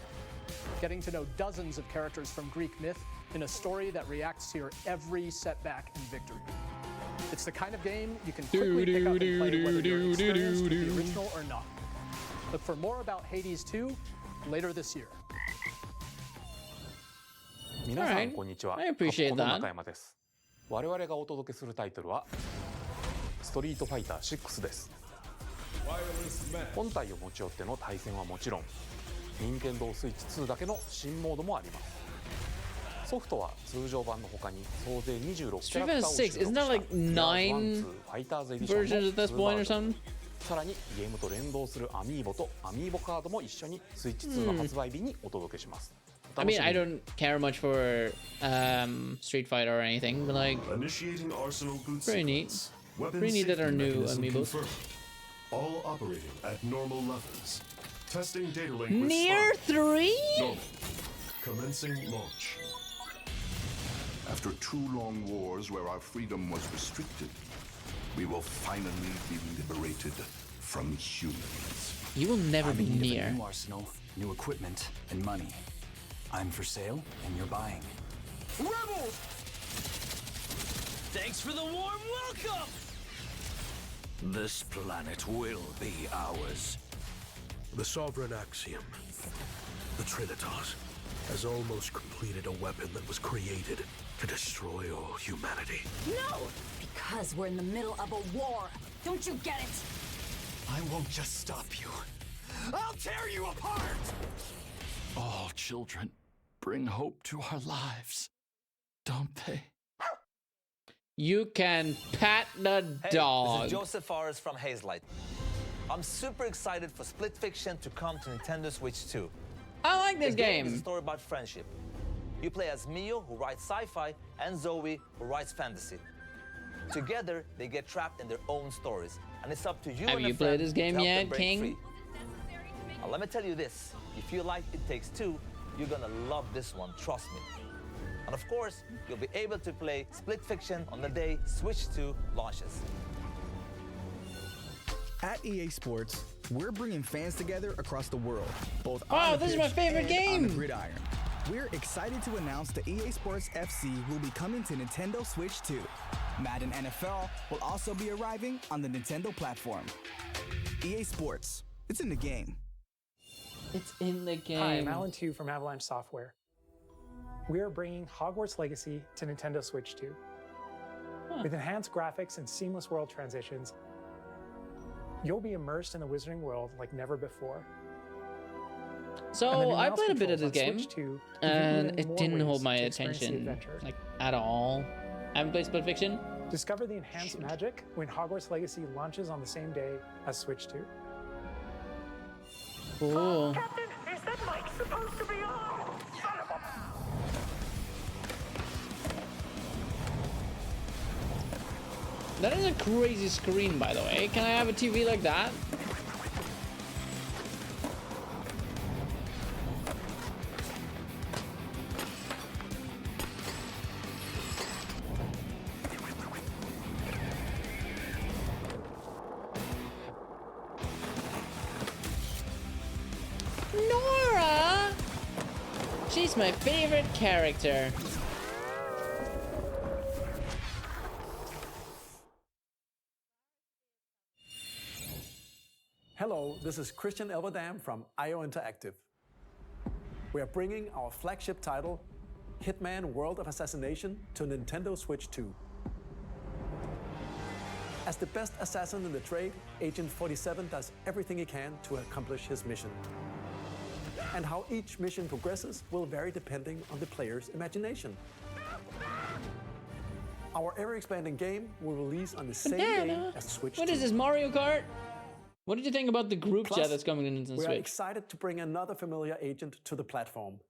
getting to know dozens of characters from Greek myth in a story that reacts to your every setback and victory. It's the kind of game you can quickly pick up and play whether you're experienced with the original or not. Look for more about Hades 2 later this year. 皆さんこんにちは。 I appreciate この that. 中山です。我々がお届けするタイトルはストリートファイター6です。本体を持ち寄っての対戦はもちろん、任天堂スイッチ2だけの新モードもあります。ソフトは通常版の他に総勢26キャラクターを収録した Isn't there like 9 ファイターズエディションの versions at this point or something? さらにゲームと連動するアミーボとアミーボカードも一緒にスイッチ2の発売日にお届けします。I mean, I don't care much for Street Fighter or anything, but like, pretty neat. Pretty neat that are new amiibos. All operating at normal levels. Testing data link with Near 3? Normal. Commencing launch. After 2 long wars where our freedom was restricted, we will finally be liberated from humans. You will never be I'm in need of near. a new arsenal, new equipment, and money. I'm for sale, and you're buying. Rebels! Thanks for the warm welcome! This planet will be ours. The Sovereign Axiom, the Trinitas, has almost completed a weapon that was created to destroy all humanity. No! Because we're in the middle of a war. Don't you get it? I won't just stop you. I'll tear you apart! All children bring hope to our lives, don't they? You can pat the dog. This is Joseph Forrest from Hazelight. I'm super excited for Split Fiction to come to Nintendo Switch 2. I like this The game game. is a story about friendship. You play as Mio, who writes sci-fi, and Zoe, who writes fantasy. Together, they get trapped in their own stories, and it's up to you Have and a you played friend this game to help yet, them break King? free. Now, let me tell you this. If you like It Takes Two, you're gonna love this one, trust me. And of course, you'll be able to play Split Fiction on the day Switch 2 launches. At EA Sports, we're bringing fans together across the world, both Wow, on the this is pitch my favorite and on the game. gridiron. We're excited to announce that EA Sports FC will be coming to Nintendo Switch 2. Madden NFL will also be arriving on the Nintendo platform. EA Sports, it's in the game. It's in the game. Hi, I'm Alan Tu from Avalanche Software. We are bringing Hogwarts Legacy to Nintendo Switch 2. With enhanced graphics and seamless world transitions, you'll be immersed in the Wizarding world like never before. So I played a bit of this game, Switch 2 and it didn't hold my to experience the attention adventure. like at all. I haven't played Split Fiction. Discover the enhanced magic when Hogwarts Legacy launches on the same day as Switch 2. Cool. Captain, is that mic supposed to be on? Son of a... That is a crazy screen, by the way. Can I have a TV like that? Nora! She's my favorite character. Hello, this is Christian Elverdam from IO Interactive. We are bringing our flagship title, Hitman World of Assassination, to Nintendo Switch 2. As the best assassin in the trade, Agent 47 does everything he can to accomplish his mission. And how each mission progresses will vary depending on the player's imagination. Our ever-expanding game will release on the same day as Switch 2. What is this, Mario Kart? What did you think about the group Plus, chat that's coming to Nintendo we are Switch? excited to bring another familiar agent to the platform.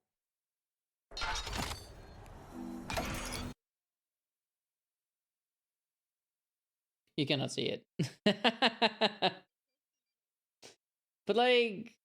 You cannot see it. But like...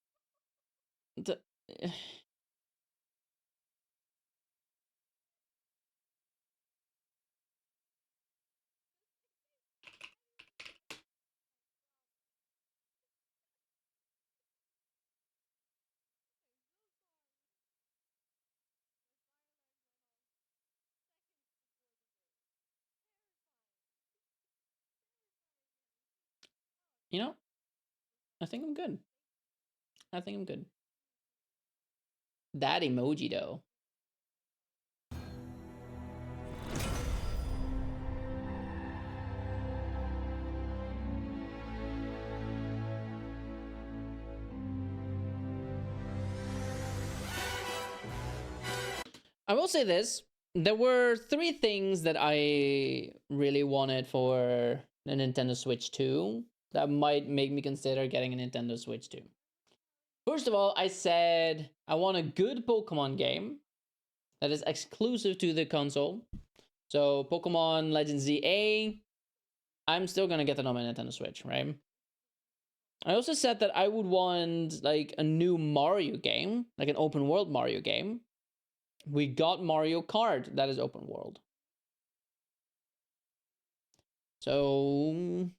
You know, I think I'm good. I think I'm good. That emoji, though. I will say this. There were 3 things that I really wanted for the Nintendo Switch 2 that might make me consider getting a Nintendo Switch 2. First of all, I said I want a good Pokemon game that is exclusive to the console. So Pokemon Legends ZA, I'm still gonna get that on my Nintendo Switch, right? I also said that I would want like a new Mario game, like an open world Mario game. We got Mario Kart that is open world. So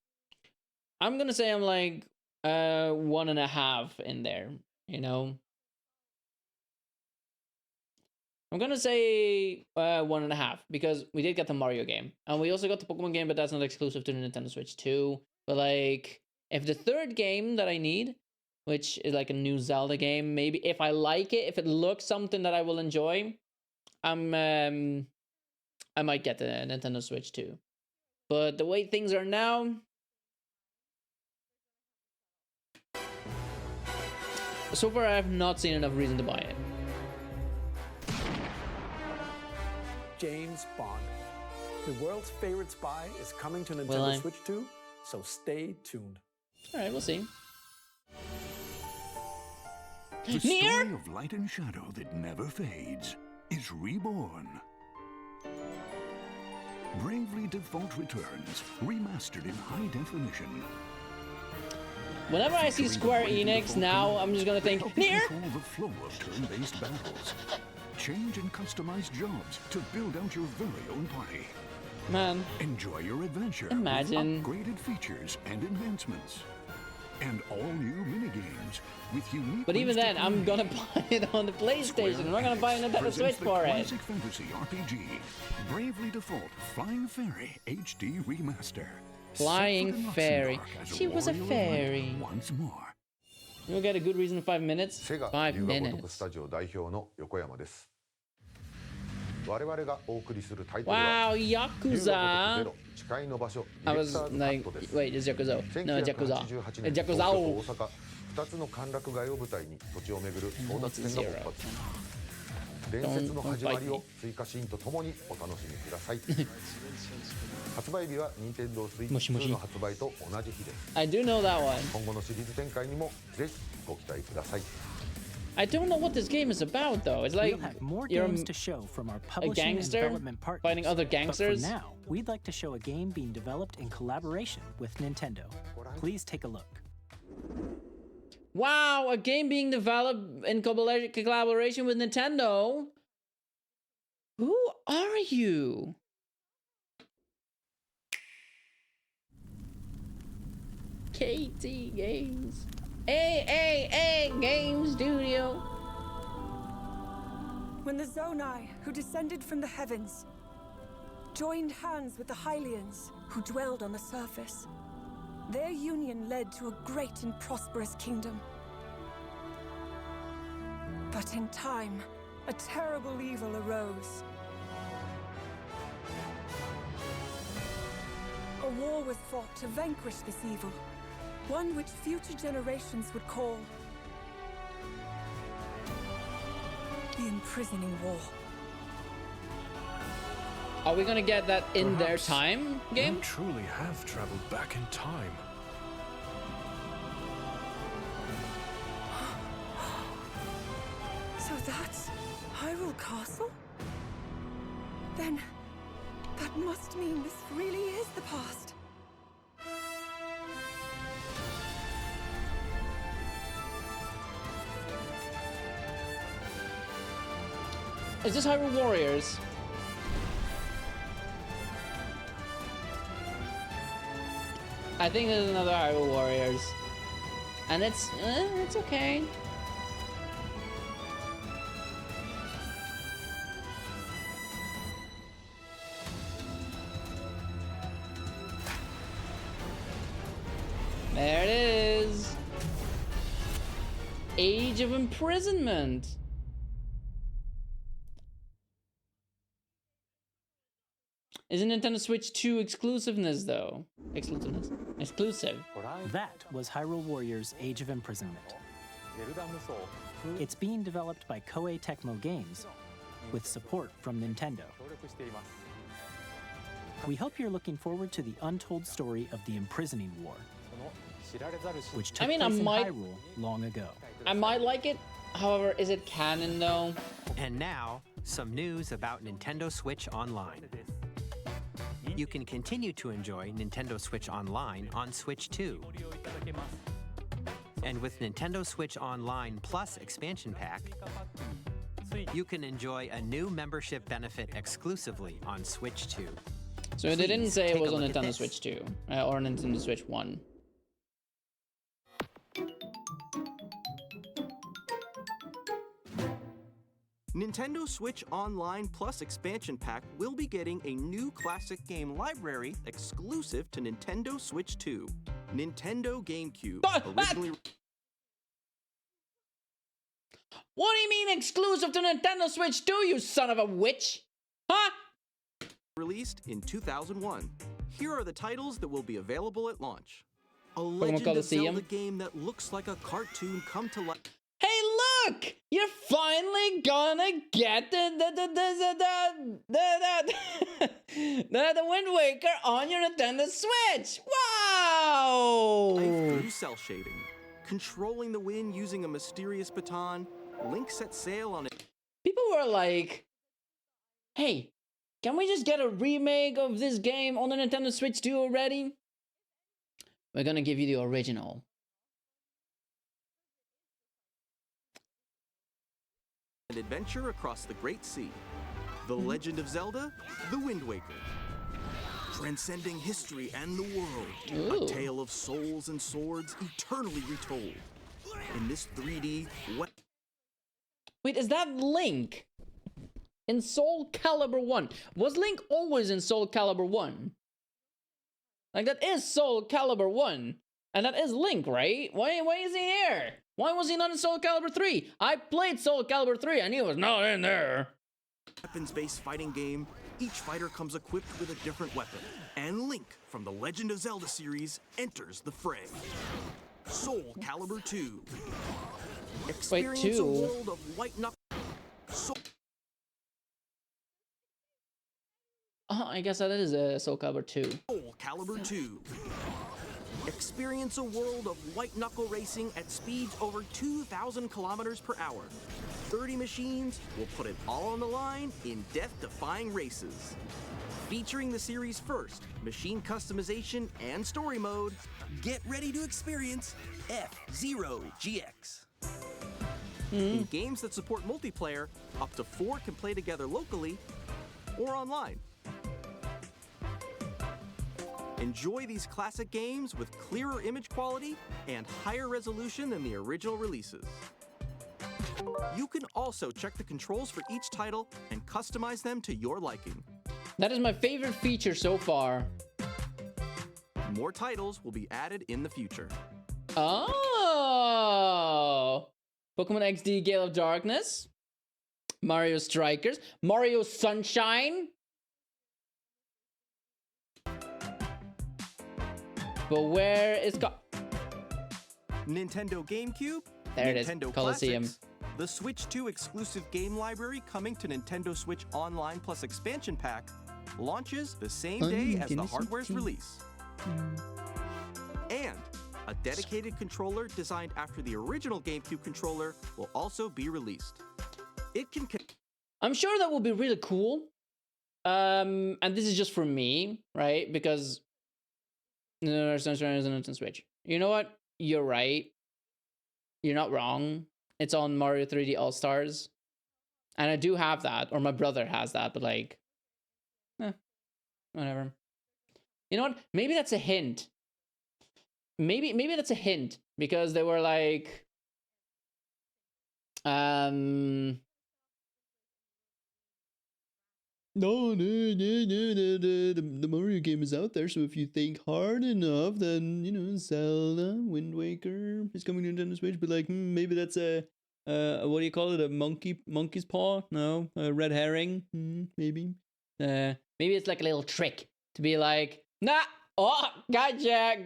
I'm gonna say I'm like 1.5 in there, you know. I'm gonna say 1.5 because we did get the Mario game, and we also got the Pokemon game, but that's not exclusive to the Nintendo Switch 2. But like, if the third game that I need, which is like a new Zelda game, maybe if I like it, if it looks something that I will enjoy, I might get the Nintendo Switch 2. But the way things are now, so far I have not seen enough reason to buy it. James Bond. The world's favorite spy is coming to Nintendo Switch 2, so stay tuned. Alright, we'll see. The story of light and shadow that never fades is reborn. Bravely Default returns, remastered in high definition. Whenever I see Square Enix now, I'm just gonna think, Nier! Control the flow of turn-based battles. Change and customize jobs to build out your very own party. Man. Enjoy your adventure Imagine. with upgraded features and enhancements. And all new minigames with unique. But even then, I'm gonna buy it on the PlayStation. I'm not gonna buy a Nintendo Switch for it. Classic fantasy RPG, Bravely Default Flying Fairy HD Remaster. Flying Fairy. She was a fairy. Once more. You'll get a good reason in 5 minutes. 5 minutes. スタジオ代表の横山です。我々がお送りするタイトルは Wow, Yakuza. 誓いの場所 I was like, wait, it's Yakuza. No, it's Yakuza. It's Yakuza. 2つの歓楽街を舞台に土地を巡る争奪戦が勃発。伝説の始まりを追加シーンとともにお楽しみください。発売日は任天堂スイッチ2の発売と同じ日です。I do know that one. 今後のシリーズ展開にもぜひご期待ください。I don't know what this game is about though. It's like we'll have more you're games to show from our a publishing and gangster development partners. fighting other gangsters. But for now, we'd like to show a game being developed in collaboration with Nintendo. Please take a look. Wow, a game being developed in collaboration with Nintendo. Who are you? KT Games. AAA Game Studio. When the Zonai, who descended from the heavens, joined hands with the Hylians, who dwelled on the surface, their union led to a great and prosperous kingdom. But in time, a terrible evil arose. A war was fought to vanquish this evil, one which future generations would call the Imprisoning War. Are we gonna get that in their time game? You truly have traveled back in time. So that's Hyrule Castle? Then that must mean this really is the past. Is this Hyrule Warriors? I think there's another Hyrule Warriors. And it's okay. There it is. Age of Imprisonment. Is a Nintendo Switch 2 exclusiveness though? Exclusive. That was Hyrule Warriors Age of Imprisonment. It's being developed by Koei Tecmo Games with support from Nintendo. We hope you're looking forward to the untold story of the Imprisoning War, which took place in Hyrule long ago. I might like it. However, is it canon though? And now, some news about Nintendo Switch Online. You can continue to enjoy Nintendo Switch Online on Switch 2. And with Nintendo Switch Online Plus expansion pack, you can enjoy a new membership benefit exclusively on Switch 2. So they didn't say it was on Nintendo Switch 2 or Nintendo Switch 1. Nintendo Switch Online Plus expansion pack will be getting a new classic game library exclusive to Nintendo Switch 2. Nintendo GameCube originally... What do you mean exclusive to Nintendo Switch 2, you son of a witch? Huh? Released in 2001. Here are the titles that will be available at launch. A Legend of Zelda game that looks like a cartoon come to life. Hey, look! You're finally gonna get the Wind Waker on your Nintendo Switch! Wow! Life through cell shading. Controlling the wind using a mysterious baton. Link set sail on it. People were like, hey, can we just get a remake of this game on the Nintendo Switch 2 already? We're gonna give you the original. An adventure across the Great Sea. The Legend of Zelda, The Wind Waker. Transcending history and the world. Ooh. A tale of souls and swords eternally retold. In this 3D... Wait, is that Link? In Soul Calibur 1. Was Link always in Soul Calibur 1? Like, that is Soul Calibur 1. And that is Link, right? Why is he here? Why was he not in Soul Calibur 3? I played Soul Calibur 3 and he was not in there. Weapons-based fighting game, each fighter comes equipped with a different weapon. And Link from the Legend of Zelda series enters the fray. Soul Calibur 2. Wait, Experience 2? a world of white knuckle. Oh, I guess that is a Soul Calibur 2. Soul Calibur 2. Experience a world of white knuckle racing at speeds over 2,000 kilometers per hour. 30 machines will put it all on the line in death-defying races. Featuring the series' first machine customization and story mode, get ready to experience F-Zero GX. In games that support multiplayer, up to 4 can play together locally or online. Enjoy these classic games with clearer image quality and higher resolution than the original releases. You can also check the controls for each title and customize them to your liking. That is my favorite feature so far. More titles will be added in the future. Oh! Pokemon XD Gale of Darkness. Mario Strikers. Mario Sunshine. But where is Nintendo GameCube, there it is, Nintendo Coliseum. Classics, the Switch 2 exclusive game library coming to Nintendo Switch Online Plus Expansion Pack launches the same day as the hardware's release. And a dedicated controller designed after the original GameCube controller will also be released. It can... I'm sure that will be really cool. And this is just for me, right? Because no, Sunshine isn't on Switch. You know what? You're right. You're not wrong. It's on Mario 3D All-Stars. And I do have that, or my brother has that, but like, whatever. You know what? Maybe that's a hint. Maybe that's a hint, because they were like, no, the Mario game is out there, so if you think hard enough, then, you know, Zelda, Wind Waker is coming to Nintendo Switch, but like, maybe that's a what do you call it, a monkey's paw? No, a red herring, maybe. Maybe it's like a little trick to be like, nah, oh, gotcha,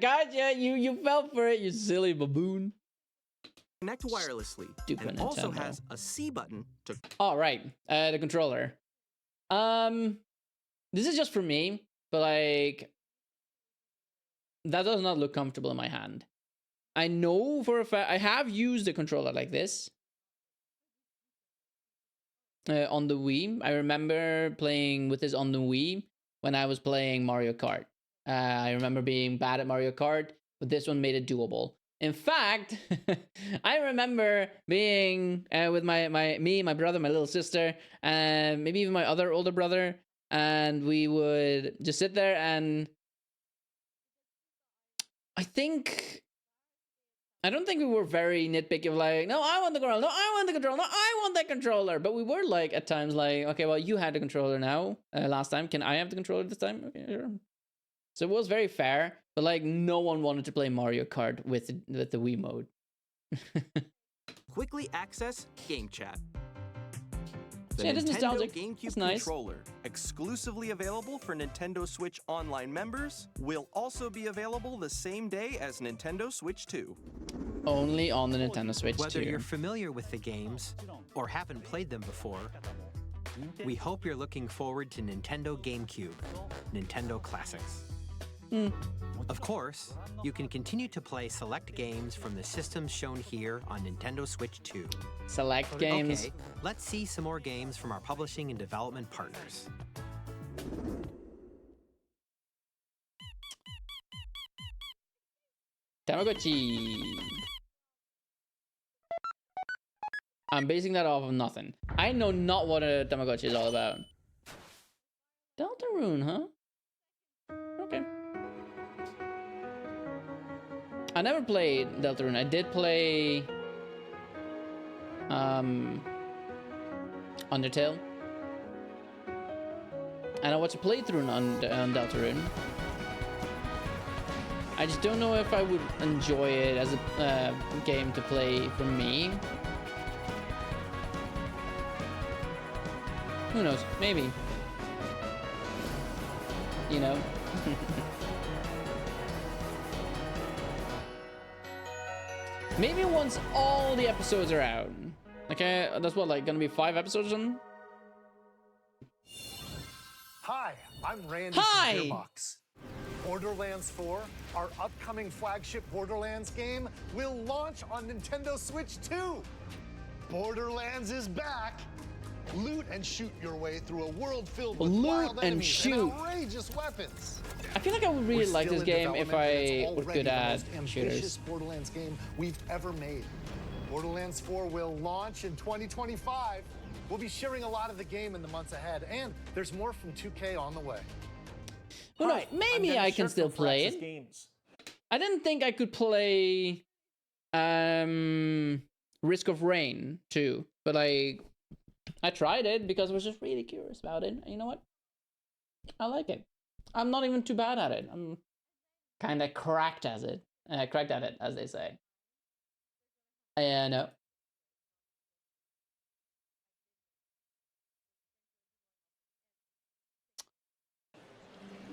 you fell for it, you silly baboon. Connect wirelessly, Stupid and it also Nintendo. has a C button to... Oh, right, the controller. This is just for me, but like, that does not look comfortable in my hand. I know for a fact, I have used a controller like this on the Wii. I remember playing with this on the Wii when I was playing Mario Kart. I remember being bad at Mario Kart, but this one made it doable. In fact, I remember being with me, my brother, my little sister, and maybe even my other older brother, and we would just sit there, and I don't think we were very nitpicky of like, no, I want the controller, no, I want the controller, no, I want that controller. But we were like, at times like, okay, well, you had the controller now, last time. Can I have the controller this time? Okay, sure. So it was very fair, but like no one wanted to play Mario Kart with the Wii mode. Quickly access Game Chat. The Yeah, it is Nintendo nostalgic. GameCube It's nice. controller, exclusively available for Nintendo Switch Online members, will also be available the same day as Nintendo Switch 2. Only on the Nintendo Switch Whether 2. you're familiar with the games or haven't played them before, we hope you're looking forward to Nintendo GameCube, Nintendo Classics. Of course, you can continue to play select games from the systems shown here on Nintendo Switch 2. Select games. Okay, let's see some more games from our publishing and development partners. Tamagotchi. I'm basing that off of nothing. I know not what a Tamagotchi is all about. Deltarune, huh? Okay. I never played Deltarune. I did play Undertale. And I watched a playthrough on Deltarune. I just don't know if I would enjoy it as a game to play for me. Who knows? Maybe. You know? Maybe once all the episodes are out. Okay, that's what, like, gonna be 5 episodes on? Hi, I'm Randy from Gearbox. Borderlands 4, our upcoming flagship Borderlands game, will launch on Nintendo Switch 2. Borderlands is back. Loot and shoot your way through a world filled with wild enemies and outrageous weapons. I feel like I would really like this game if I was good at shooters. Borderlands game we've ever made. Borderlands 4 will launch in 2025. We'll be sharing a lot of the game in the months ahead, and there's more from 2K on the way. Well, no, maybe I can still play it. I didn't think I could play Risk of Rain 2, but I tried it because I was just really curious about it. And you know what? I like it. I'm not even too bad at it. I'm kind of cracked at it, as they say. No.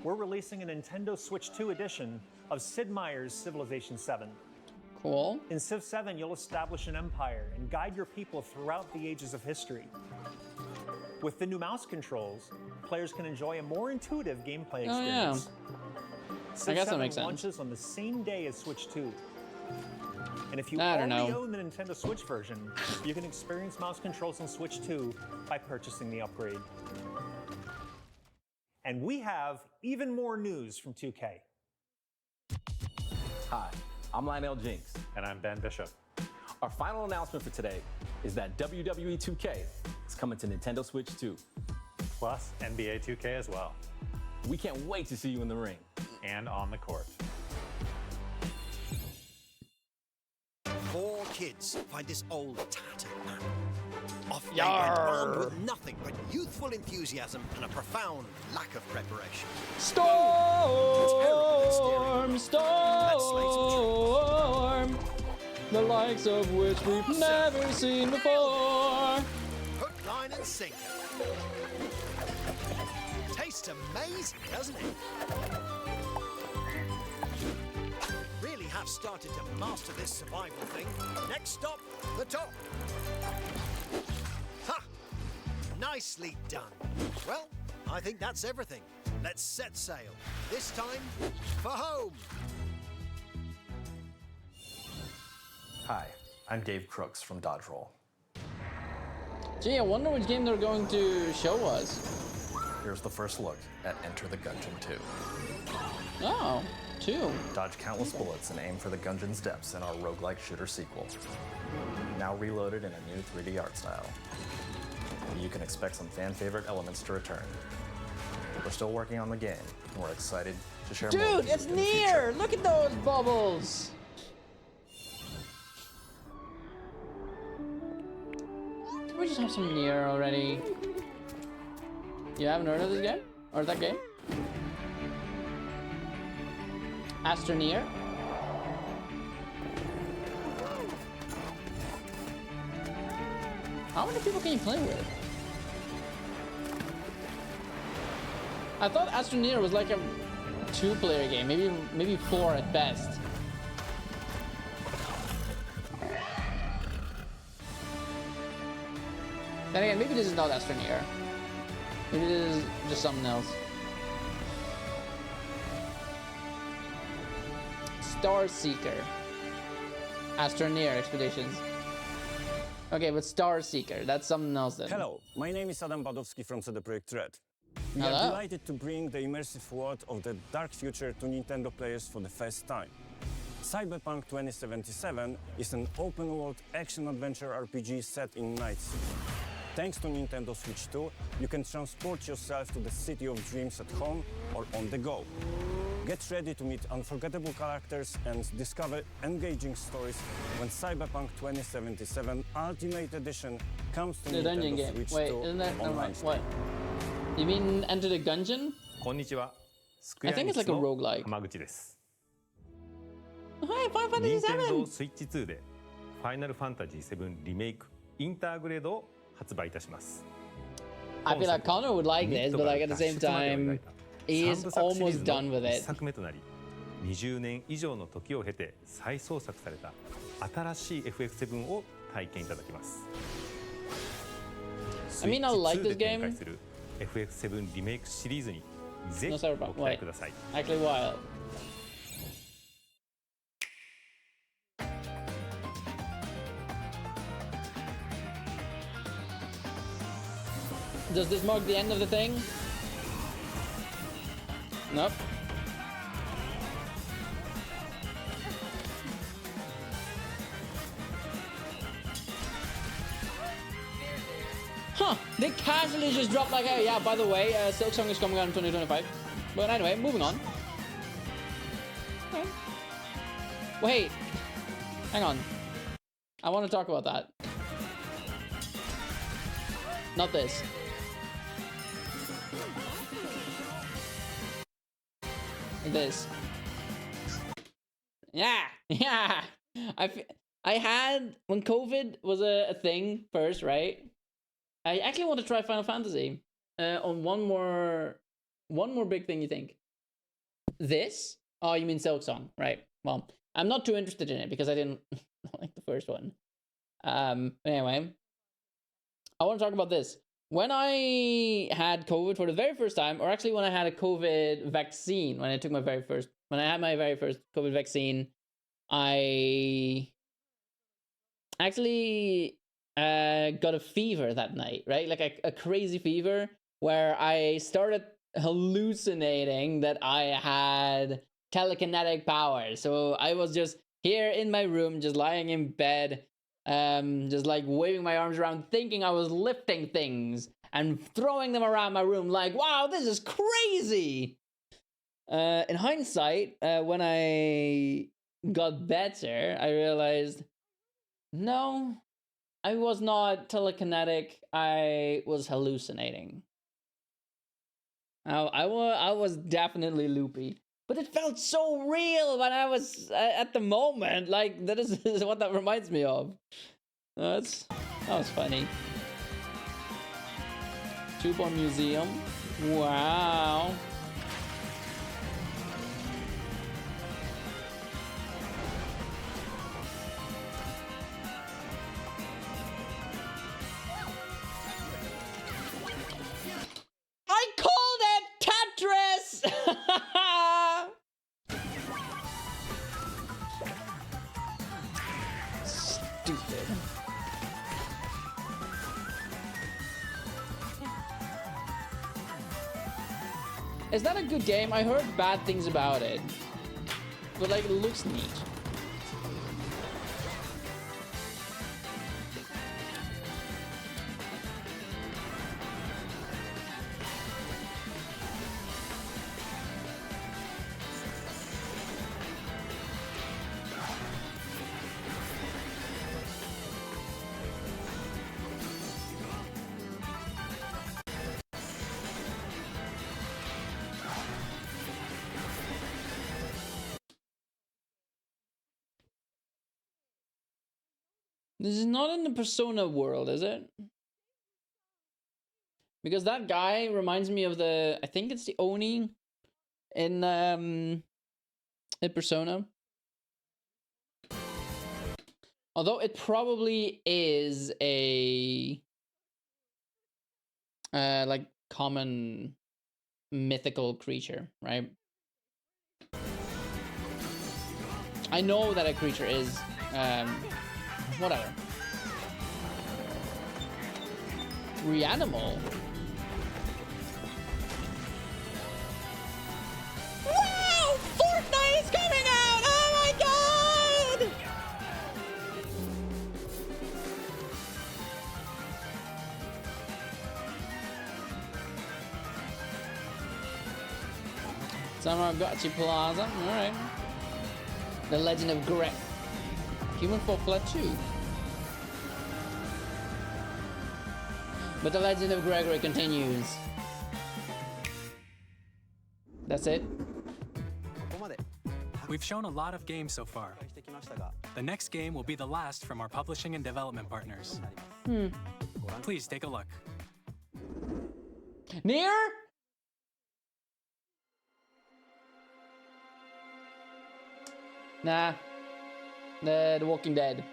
We're releasing a Nintendo Switch 2 edition of Sid Meier's Civilization 7. Cool. In Civ 7, you'll establish an empire and guide your people throughout the ages of history. With the new mouse controls, players can enjoy a more intuitive gameplay experience. Civ 7 launches on the same day as Switch 2. And if you already own the Nintendo Switch version, you can experience mouse controls on Switch 2 by purchasing the upgrade. And we have even more news from 2K. Hi, I'm Lionel Jinks. And I'm Ben Bishop. Our final announcement for today is that WWE 2K is coming to Nintendo Switch 2. Plus NBA 2K as well. We can't wait to see you in the ring. And on the court. 4 kids find this old tattered man. Off they went, armed with nothing but youthful enthusiasm and a profound lack of preparation. Storm, the likes of which we've never seen before. Hook, line, and sinker. Tastes amazing, doesn't it? Really have started to master this survival thing. Next stop, the top. Ha! Nicely done. Well, I think that's everything. Let's set sail. This time, for home. Hi, I'm Dave Crooks from Dodge Roll. Gee, I wonder which game they're going to show us. Here's the first look at Enter the Gungeon 2. Oh, 2. Dodge countless bullets and aim for the Gungeon's depths in our roguelike shooter sequel. Now reloaded in a new 3D art style. You can expect some fan-favorite elements to return. We're still working on the game, and we're excited to share more with you it's near! Look at those bubbles! Can we just have some near already? You haven't heard of this game? Or that game? Astroneer? How many people can you play with? I thought Astroneer was like a 2-player game, maybe 4 at best. Then again, maybe this is not Astroneer. Maybe this is just something else. Star Seeker. Astroneer Expeditions. Okay, but Star Seeker, that's something else then. Hello, my name is Adam Badowski from CD Projekt Red. We are delighted to bring the immersive world of the dark future to Nintendo players for the first time. Cyberpunk 2077 is an open-world action-adventure RPG set in Night City. Thanks to Nintendo Switch 2, you can transport yourself to the city of dreams at home or on the go. Get ready to meet unforgettable characters and discover engaging stories when Cyberpunk 2077 Ultimate Edition comes to the dungeon Nintendo game. Switch Wait, 2 isn't that on Wednesday. what? You mean Enter the Gungeon? こんにちは。I think it's like a roguelike. 浜口です。 Hi, Final Fantasy Nintendo VII! Switch 2で Final Fantasy VII リメイクインターグレードを発売いたします。 I feel like Connor would like this, but like at the same time, he is almost done with it. 1作目となり、20年以上の時を経て再創作された新しい FF7 を体験いただきます。 I mean, I like this スイッチ2で展 game. 開する FF7 リメイクシリーズにぜひ No, sorry, ご期待ください。 Actually, what? Does this mark the end of the thing? Nope. Huh, they casually just dropped like, hey, yeah, by the way, Silksong is coming out in 2025. But anyway, moving on. Okay. Wait, hang on. I want to talk about that. Not this. This. Yeah, yeah. I had, when COVID was a thing first, right? I actually want to try Final Fantasy. On one more big thing, you think? This? Oh, you mean Silksong, right? Well, I'm not too interested in it because I didn't like the first one. Anyway, I want to talk about this. When I had COVID for the very first time, or actually when I had a COVID vaccine, when I had my very first COVID vaccine, I actually got a fever that night, right? Like a crazy fever where I started hallucinating that I had telekinetic power. So I was just here in my room, just lying in bed, just like waving my arms around, thinking I was lifting things and throwing them around my room like, wow, this is crazy. In hindsight, when I got better, I realized, no, I was not telekinetic. I was hallucinating. I was definitely loopy. But it felt so real when I was at the moment. Like, that is what that reminds me of. That was funny. Two-Bone Museum. Wow. I called it Tetris! Stupid. Is that a good game? I heard bad things about it. But like, it looks neat. This is not in the Persona world, is it? Because that guy reminds me of the, I think it's the Oni in Persona. Although it probably is a like common mythical creature, right? I know that a creature is whatever. Reanimal? Wow! Fortnite is coming out! Oh my god! Tamagotchi Plaza, alright. The Legend of Greg. Human Fall Flat 2. But the Legend of Gregory continues. That's it? We've shown a lot of games so far. The next game will be the last from our publishing and development partners. Please take a look. Nier? Nah. The Walking Dead.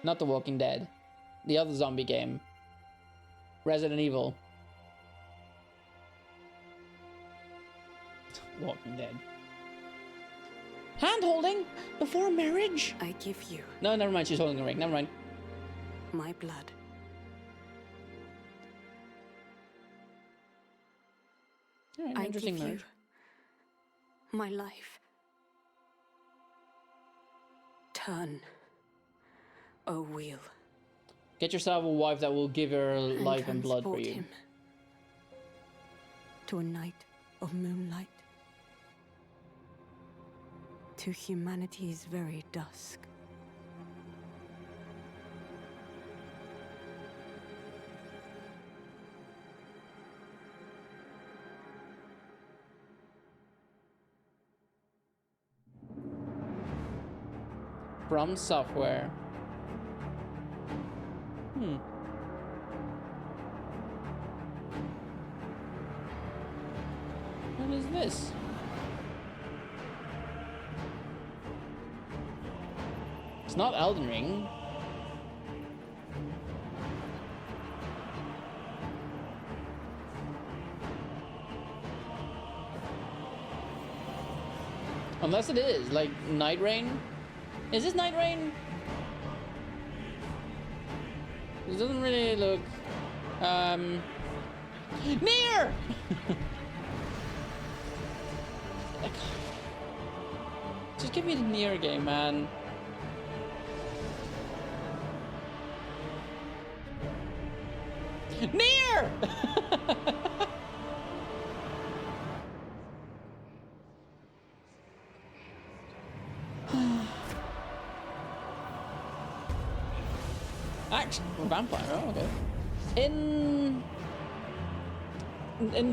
Not The Walking Dead. The other zombie game. Resident Evil. Walking Dead. Hand holding before marriage? I give you. No, never mind. She's holding a ring. Never mind. My blood. Right, I interesting give you marriage. my life. Turn a wheel. Get yourself a wife that will give her life and blood for transport you. him to a night of moonlight. To humanity's very dusk. From Software. What is this? It's not Elden Ring. Unless it is, like Night Rain. Is this Night Rain? It doesn't really look near. Just give me the near game, man. Near. Action vampire. Oh, okay. In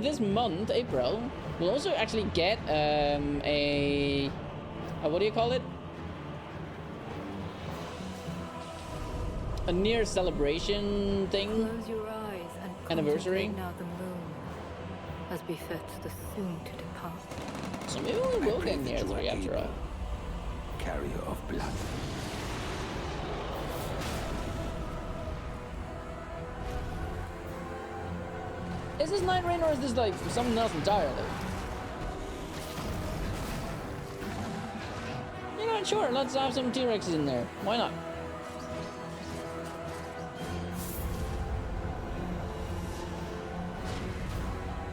this month, April, we'll also actually get a what do you call it? A near celebration thing. Close your eyes and Anniversary. contemplate now the moon, as befits the soon to depart. So maybe we will get near 3 after all. Carrier of blood. Is this Night Rain or is this like something else entirely? You know, sure, let's have some T-Rexes in there. Why not?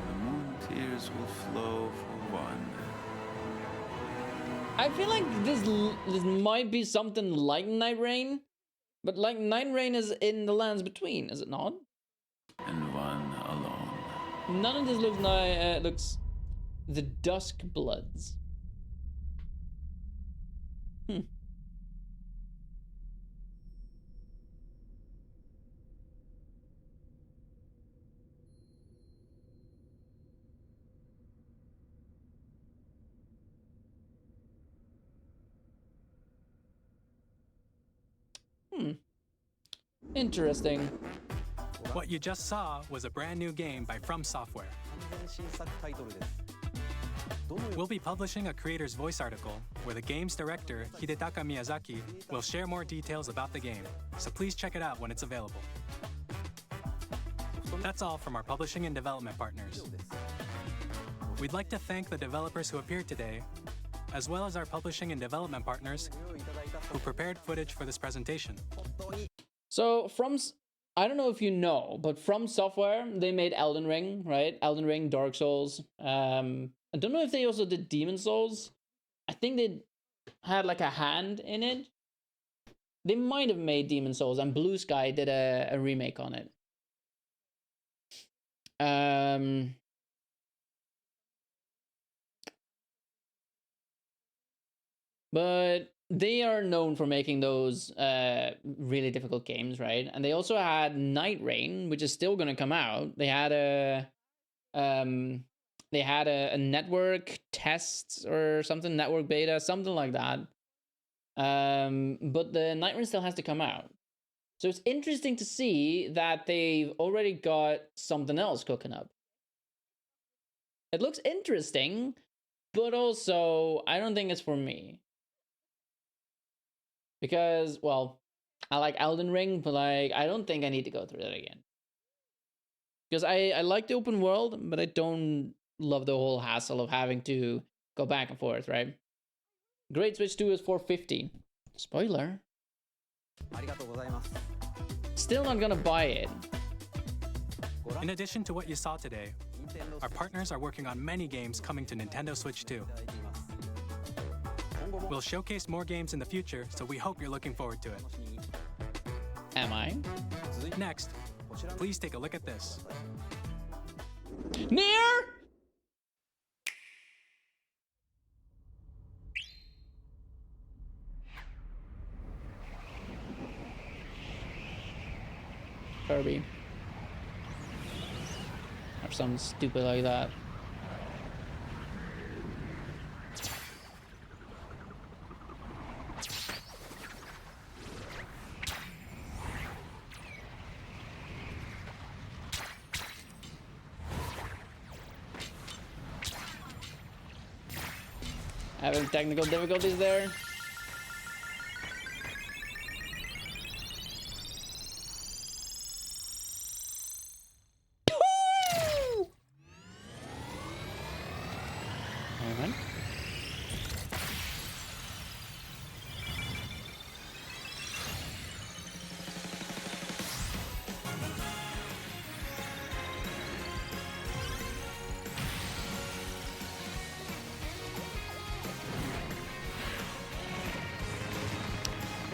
The moon tears will flow for one. I feel like this might be something like Night Rain, but like Night Rain is in the lands between, is it not? And one alone. None of this looks looks the Dusk Bloods. Interesting. What you just saw was a brand new game by From Software. We'll be publishing a creator's voice article where the game's director, Hidetaka Miyazaki, will share more details about the game, so please check it out when it's available. That's all from our publishing and development partners. We'd like to thank the developers who appeared today, as well as our publishing and development partners who prepared footage for this presentation. So I don't know if you know, but From Software, they made Elden Ring, right? Elden Ring, Dark Souls. I don't know if they also did Demon Souls. I think they had like a hand in it. They might have made Demon Souls, and Blue Sky did a remake on it. But they are known for making those really difficult games, right? And they also had Night Rain, which is still going to come out. They had a network test or something, network beta, something like that. But the Night Rain still has to come out. So it's interesting to see that they've already got something else cooking up. It looks interesting, but also I don't think it's for me. Because, well, I like Elden Ring, but like I don't think I need to go through that again. Because I like the open world, but I don't love the whole hassle of having to go back and forth, right? Great Switch 2 is $450. Spoiler. Still not gonna buy it. In addition to what you saw today, our partners are working on many games coming to Nintendo Switch 2. We'll showcase more games in the future, so we hope you're looking forward to it. Am I? Next, please take a look at this. Near? Kirby. Or something stupid like that. Having technical difficulties there.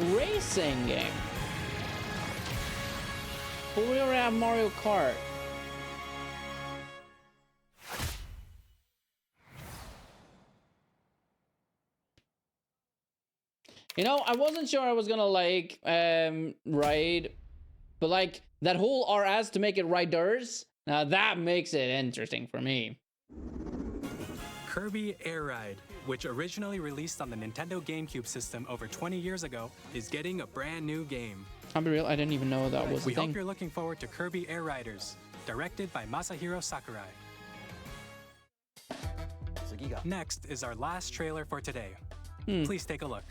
Racing game. But we already have Mario Kart. You know, I wasn't sure I was gonna like ride, but like that whole RS to make it riders, now that makes it interesting for me. Kirby Air Ride, which originally released on the Nintendo GameCube system over 20 years ago, is getting a brand new game. I'll be real, I didn't even know that was a We thing. hope you're looking forward to Kirby Air Riders, directed by Masahiro Sakurai. Next is our last trailer for today. Please take a look.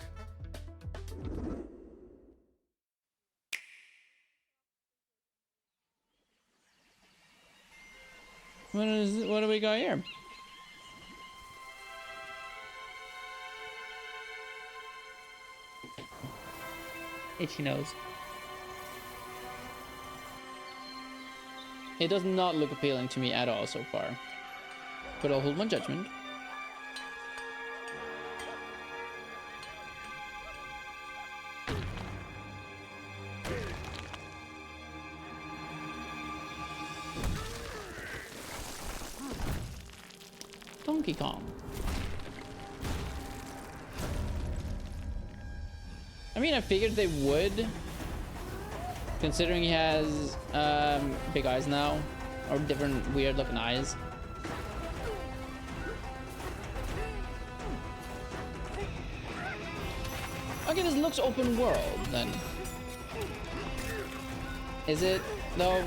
What do we got here? Itchy nose. It does not look appealing to me at all so far, but I'll hold my judgment. Donkey Kong. I mean, I figured they would, considering he has big eyes now, or different weird looking eyes. Okay, this looks open world then. Is it though?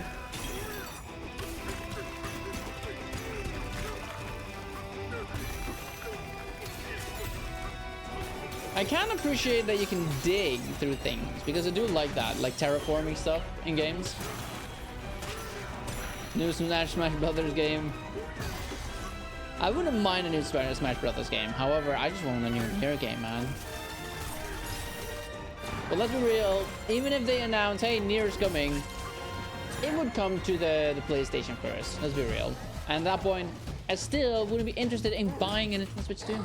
I can appreciate that you can dig through things, because I do like that, like terraforming stuff in games. New Smash Brothers game. I wouldn't mind a new Smash Brothers game. However, I just want a new Nier game, man. But let's be real, even if they announce, hey, Nier's coming, it would come to the PlayStation first. Let's be real. And at that point, I still wouldn't be interested in buying a Nintendo Switch 2.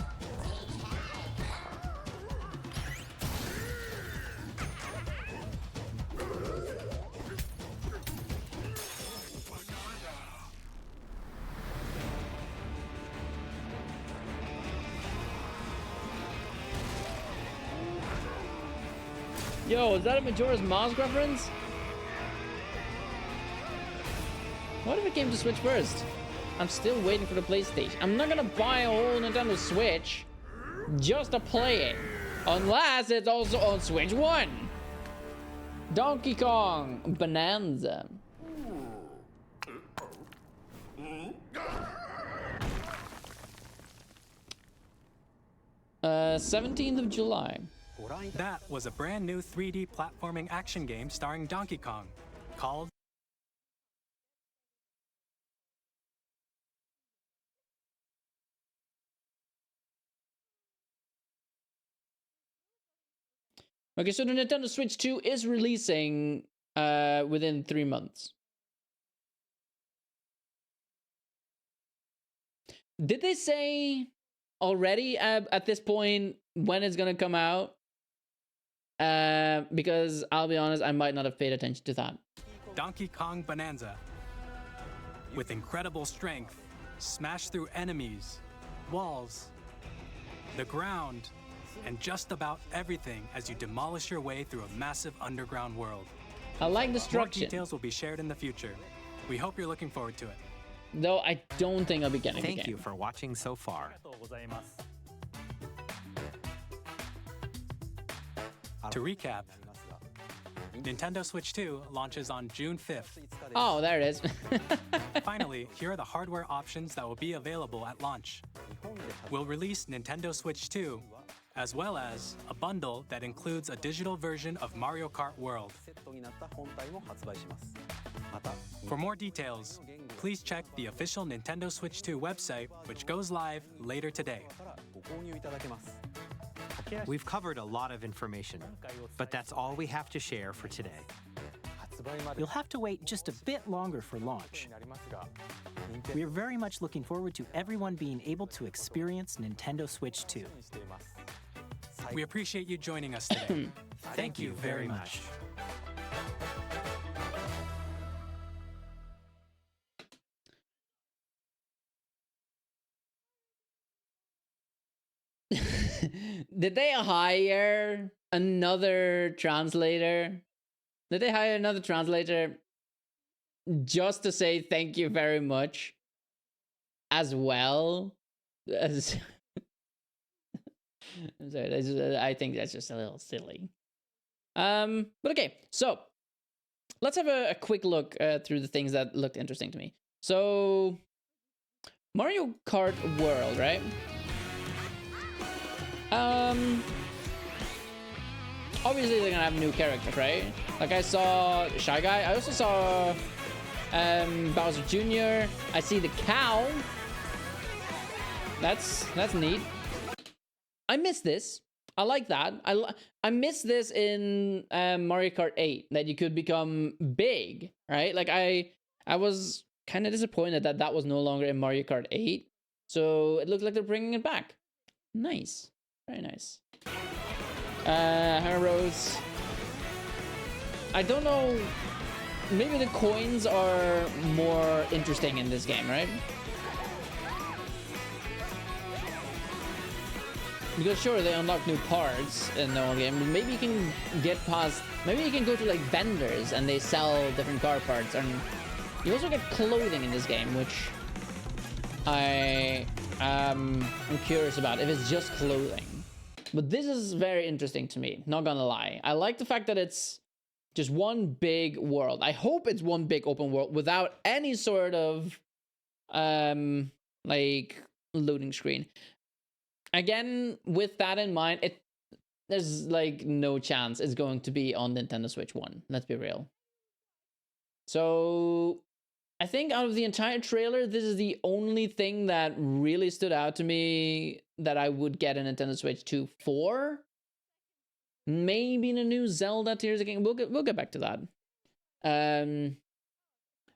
Yo, is that a Majora's Mask reference? What if it came to Switch first? I'm still waiting for the PlayStation. I'm not gonna buy a whole Nintendo Switch just to play it, unless it's also on Switch 1. Donkey Kong Bonanza. 17th of July. That was a brand new 3D platforming action game starring Donkey Kong called Okay, so the Nintendo Switch 2 is releasing within 3 months. Did they say already at this point when it's gonna come out? Because I'll be honest, I might not have paid attention to that. Donkey Kong Bonanza. With incredible strength, smash through enemies, walls, the ground, and just about everything as you demolish your way through a massive underground world. I like destruction. More details will be shared in the future. We hope you're looking forward to it. Though I don't think I'll be getting the game. Thank you for watching so far. To recap, Nintendo Switch 2 launches on June 5th. Oh, there it is. Finally, here are the hardware options that will be available at launch. We'll release Nintendo Switch 2, as well as a bundle that includes a digital version of Mario Kart World. For more details, please check the official Nintendo Switch 2 website, which goes live later today. We've covered a lot of information, but that's all we have to share for today. You'll have to wait just a bit longer for launch. We are very much looking forward to everyone being able to experience Nintendo Switch 2. We appreciate you joining us today. Thank you very much. Did they hire another translator? Did they hire another translator just to say thank you very much as well? I'm sorry, I think that's just a little silly. But okay, so let's have a quick look through the things that looked interesting to me. So Mario Kart World, right? Obviously they're gonna have new characters, right? Like I saw Shy Guy. I also saw Bowser Jr. I see the cow. That's neat. I miss this. I like that. I miss this in Mario Kart 8, that you could become big, right? Like I was kind of disappointed that that was no longer in Mario Kart 8. So it looks like they're bringing it back. Nice. Very nice. Heroes. I don't know. Maybe the coins are more interesting in this game, right? Because sure, they unlock new parts in the whole game, but maybe you can get past. Maybe you can go to like vendors and they sell different car parts, and you also get clothing in this game, which I'm curious about if it's just clothing. But this is very interesting to me, not gonna lie. I like the fact that it's just one big world. I hope it's one big open world without any sort of like loading screen. Again, with that in mind, there's like no chance it's going to be on Nintendo Switch 1. Let's be real. So I think out of the entire trailer, this is the only thing that really stood out to me that I would get a Nintendo Switch 2 for. Maybe in a new Zelda Tears of the Kingdom. We'll get back to that.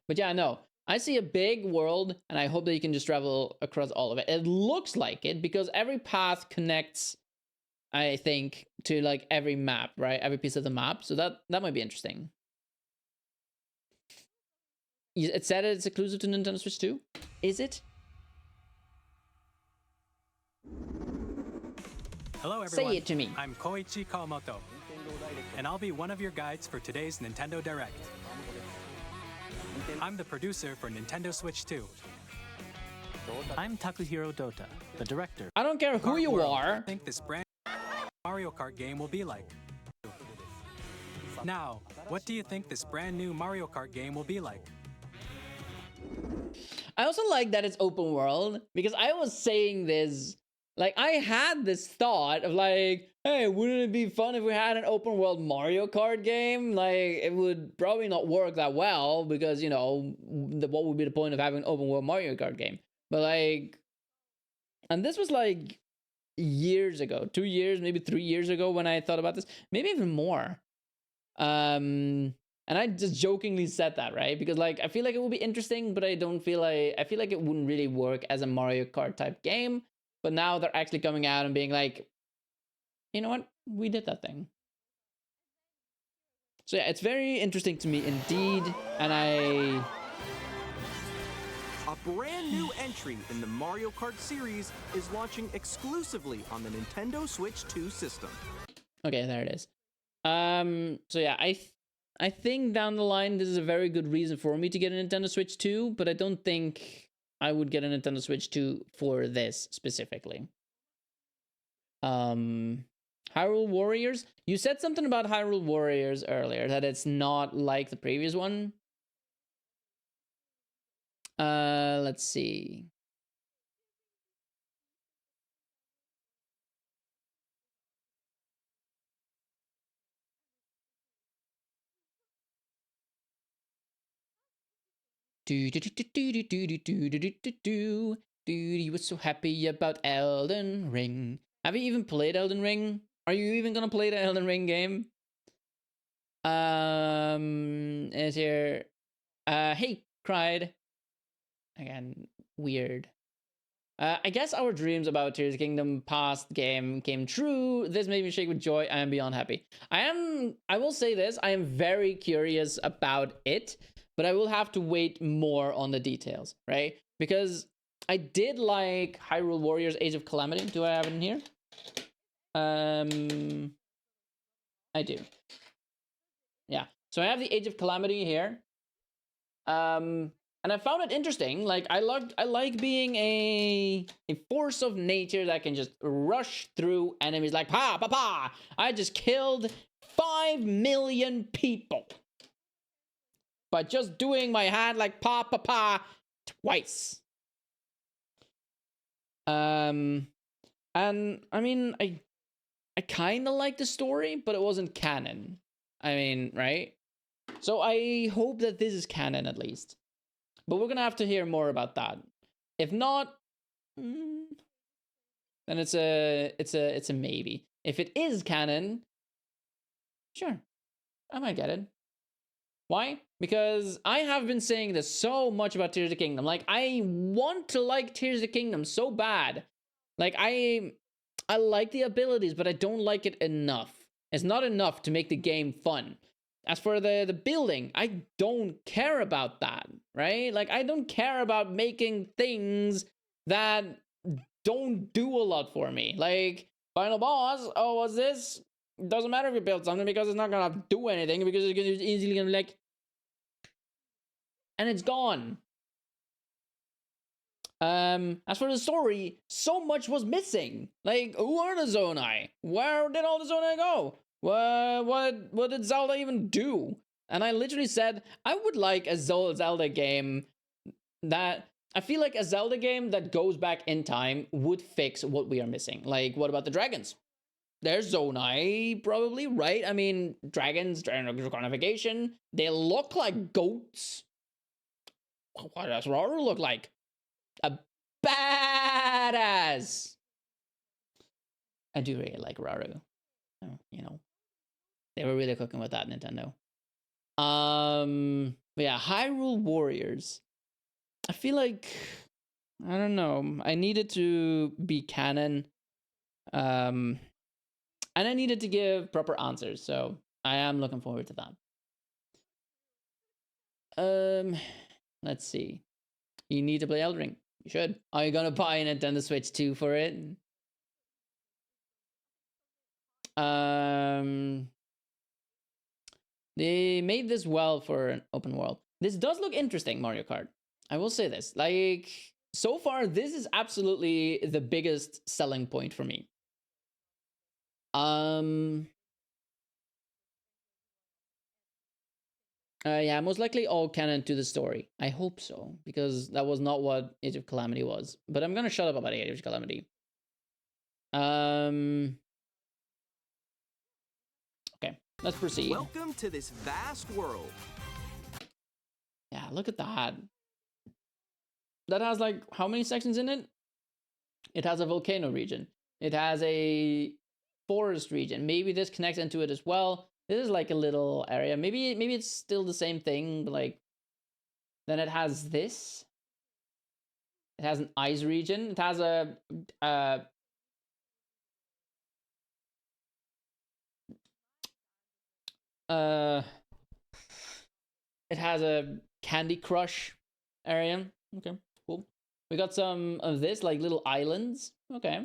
But yeah, no. I see a big world, and I hope that you can just travel across all of it. It looks like it, because every path connects, I think, to like every map, right? Every piece of the map. So that might be interesting. It said it's exclusive to Nintendo Switch 2. Is it? Hello everyone. Say it to me. I'm Koichi Kawamoto, and I'll be one of your guides for today's Nintendo Direct. I'm the producer for Nintendo Switch 2. I'm Takuhiro Dota, the director. I don't care who you are. I think this brand Mario Kart game will be like. Now, what do you think this brand new Mario Kart game will be like? I also like that it's open world, because I was saying this like, I had this thought of like, hey, wouldn't it be fun if we had an open world Mario Kart game? Like, it would probably not work that well because, you know, what would be the point of having an open world Mario Kart game? But like, and this was like years ago, 2 years, maybe 3 years ago when I thought about this, maybe even more. And I just jokingly said that, right? Because like, I feel like it would be interesting, but I feel like it wouldn't really work as a Mario Kart type game. But now they're actually coming out and being like, you know what? We did that thing. So yeah, it's very interesting to me indeed. And a brand new entry in the Mario Kart series is launching exclusively on the Nintendo Switch 2 system. Okay, there it is. So yeah, I think down the line this is a very good reason for me to get a Nintendo Switch 2, but I don't think I would get a Nintendo Switch 2 for this specifically. Hyrule Warriors? You said something about Hyrule Warriors earlier, that it's not like the previous one. Let's see. You were so happy about Elden Ring. Have you even played Elden Ring? Are you even gonna play the Elden Ring game? Is here hey, Cryd. Again, weird. I guess our dreams about Tears of the Kingdom past game came true. This made me shake with joy. I am beyond happy. I will say this, I am very curious about it, but I will have to wait more on the details, right? Because I did like Hyrule Warriors Age of Calamity. Do I have it in here? I do. Yeah. So I have the Age of Calamity here. And I found it interesting. Like, I like being a force of nature that can just rush through enemies like pa pa pa. I just killed 5 million people by just doing my hand like pa pa pa twice. And I mean, I kind of like the story, but it wasn't canon. I mean, right? So I hope that this is canon at least. But we're gonna have to hear more about that. If not, then it's a maybe. If it is canon, sure, I might get it. Why? Because I have been saying this so much about Tears of the Kingdom. Like, I want to like Tears of the Kingdom so bad. Like, I like the abilities, but I don't like it enough. It's not enough to make the game fun. As for the building, I don't care about that, right? Like, I don't care about making things that don't do a lot for me. Like, final boss, oh, what's this? Doesn't matter if you build something because it's not gonna do anything because it's easily gonna like... And it's gone. As for the story, so much was missing. Like, who are the Zonai? Where did all the Zonai go? What did Zelda even do? And I literally said, I would like a Zelda game that... I feel like a Zelda game that goes back in time would fix what we are missing. Like, what about the dragons? There's Zonai, probably, right? I mean, dragons, dragonification, they look like goats. What does Rauru look like? A badass! I do really like Rauru. You know, they were really cooking with that, Nintendo. But yeah, Hyrule Warriors. I feel like, I don't know, I needed to be canon. And I needed to give proper answers, so I am looking forward to that. Let's see. You need to play Elden Ring. You should. Are you gonna buy a Nintendo Switch 2 for it? They made this well for an open world. This does look interesting, Mario Kart. I will say this. Like, so far, this is absolutely the biggest selling point for me. Yeah, most likely all canon to the story. I hope so, because that was not what Age of Calamity was. But I'm gonna shut up about Age of Calamity. Okay, let's proceed. Welcome to this vast world. Yeah, look at that. That has like how many sections in it? It has a volcano region. It has a forest region. Maybe this connects into it as well. This is like a little area. Maybe it's still the same thing, but like then it has this. It has an ice region. It has a it has a Candy Crush area. Okay, cool. We got some of this, like little islands. Okay.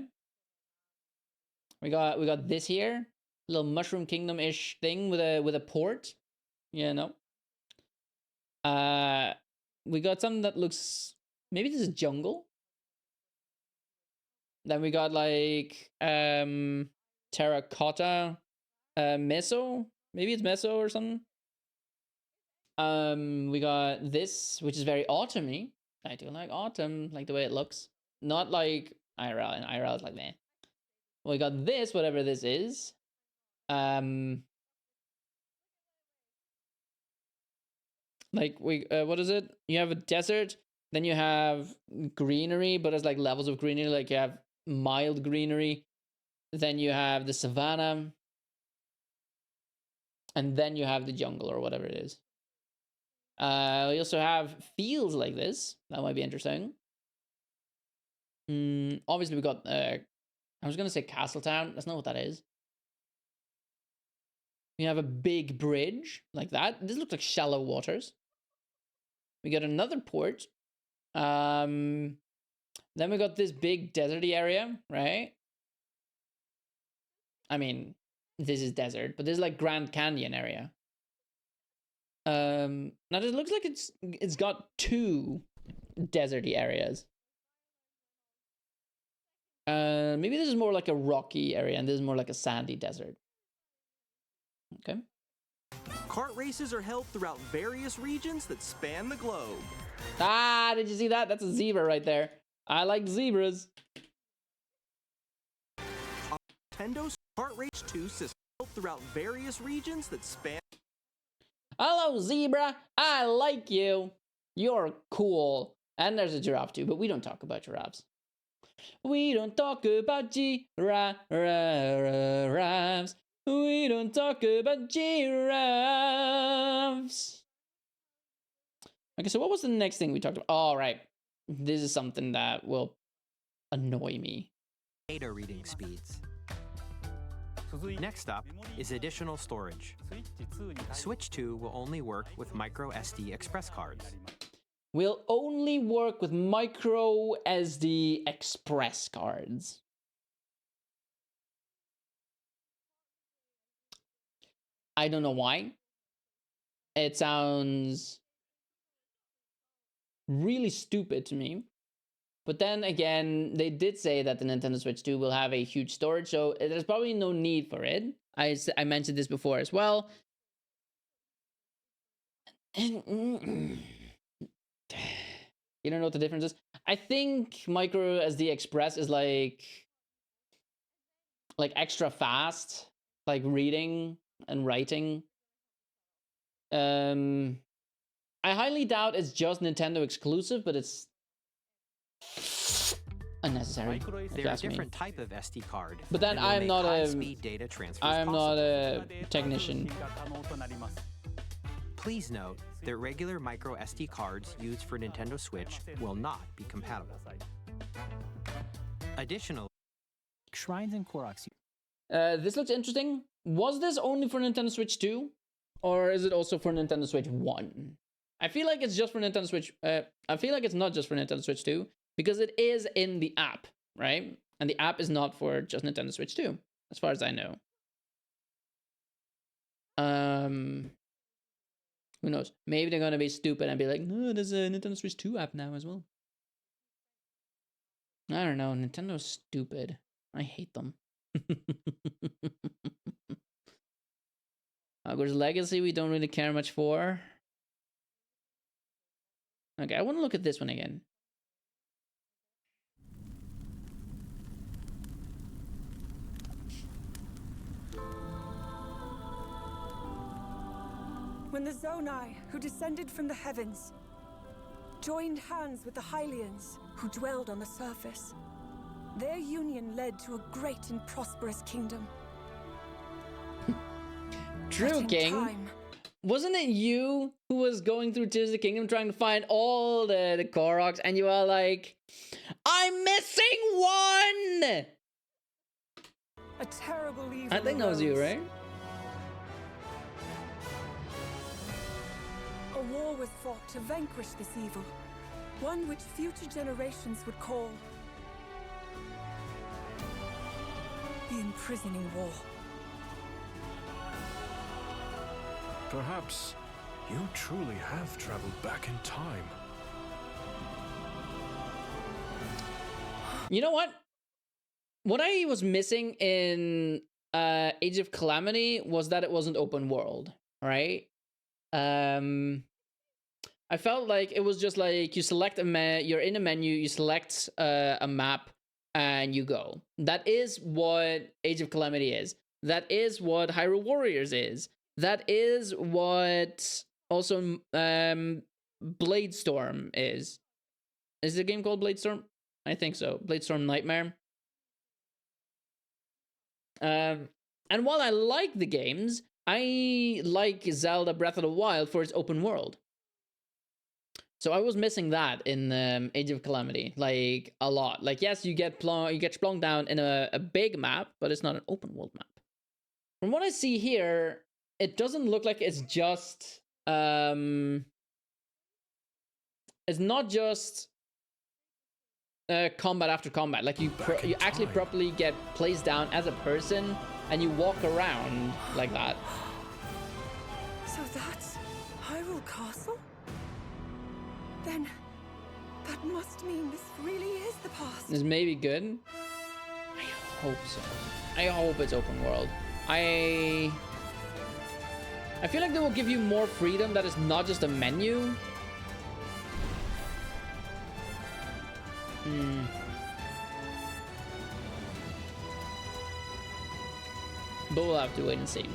We got this here, little Mushroom Kingdom-ish thing with a port. You know. We got something that looks, maybe this is jungle. Then we got like terracotta meso. Maybe it's meso or something. We got this, which is very autumny. I do like autumn, like the way it looks. Not like IRL, and IRL is like meh. We got this, whatever this is. Like what is it? You have a desert, then you have greenery, but it's like levels of greenery. Like you have mild greenery, then you have the savanna, and then you have the jungle or whatever it is. We also have fields like this. That might be interesting. Obviously, we got. I was gonna say Castletown. That's not what that is. We have a big bridge like that. This looks like shallow waters. We got another port. Then we got this big deserty area, right? I mean, this is desert, but this is like Grand Canyon area. Now it looks like it's got two deserty areas. Maybe this is more like a rocky area, and this is more like a sandy desert. Okay. Kart races are held throughout various regions that span the globe. Ah, did you see that? That's a zebra right there. I like zebras. Nintendo's Kart Race 2 system held throughout various regions that span. Hello, zebra. I like you. You're cool. And there's a giraffe too, but we don't talk about giraffes. We don't talk about giraffes. We don't talk about giraffes. Okay, so what was the next thing we talked about? All right. This is something that will annoy me. Data reading speeds. Next up is additional storage. Switch 2 will only work with micro SD express cards. Will only work with micro SD express cards. I don't know why. It sounds really stupid to me. But then again, they did say that the Nintendo Switch 2 will have a huge storage, so there's probably no need for it. I mentioned this before as well. You don't know what the difference is? I think micro SD express is like extra fast, like reading and writing. I highly doubt it's just Nintendo exclusive, but it's unnecessary. They're a different type of SD card. But then I'm not a technician. Please note that regular micro SD cards used for Nintendo Switch will not be compatible. Additionally, Shrines and Koroks. This looks interesting. Was this only for Nintendo Switch 2? Or is it also for Nintendo Switch 1? I feel like it's just for Nintendo Switch. I feel like it's not just for Nintendo Switch 2 because it is in the app, right? And the app is not for just Nintendo Switch 2, as far as I know. Who knows? Maybe they're gonna be stupid and be like, no, there's a Nintendo Switch 2 app now as well. I don't know. Nintendo's stupid. I hate them. Hogwarts Legacy, we don't really care much for. Okay, I want to look at this one again. when the Zonai, who descended from the heavens, joined hands with the Hylians, who dwelled on the surface. Their union led to a great and prosperous kingdom. True, King. Wasn't it you who was going through Tears of the Kingdom trying to find all the Koroks, and you are like, I'm missing one! A terrible evil. I think that was you, right? A war was fought to vanquish this evil, one which future generations would call the imprisoning war. Perhaps you truly have traveled back in time. You know what? What I was missing in Age of Calamity was that it wasn't open world, right? I felt like it was just like you select you're in a menu, you select a map, and you go. That is what Age of Calamity is. That is what Hyrule Warriors is. That is what also Bladestorm is. Is the game called Bladestorm? I think so. Bladestorm Nightmare. And while I like the games, I like Zelda Breath of the Wild for its open world. So I was missing that in Age of Calamity, like a lot. Like, yes, you get splunk down in a big map, but it's not an open world map. From what I see here, it doesn't look like it's just it's not just combat after combat. Like you actually properly get placed down as a person and you walk around like that. So that's Hyrule Castle? Then that must mean this really is the past. This may be good. I hope so. I hope it's open world. I feel like they will give you more freedom that is not just a menu. But we'll have to wait and see.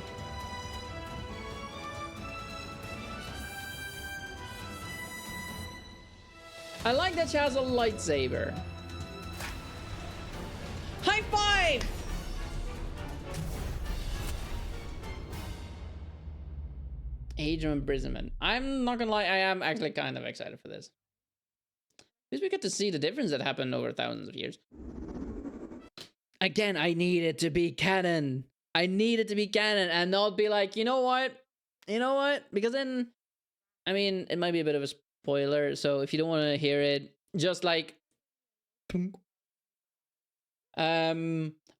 I like that she has a lightsaber. High five! Age of Imprisonment. I'm not gonna lie, I am actually kind of excited for this. At least we get to see the difference that happened over thousands of years. Again, I need it to be canon. I need it to be canon and not be like, you know what? You know what? Because then, I mean, it might be a bit of a spoiler, so if you don't want to hear it, just like... I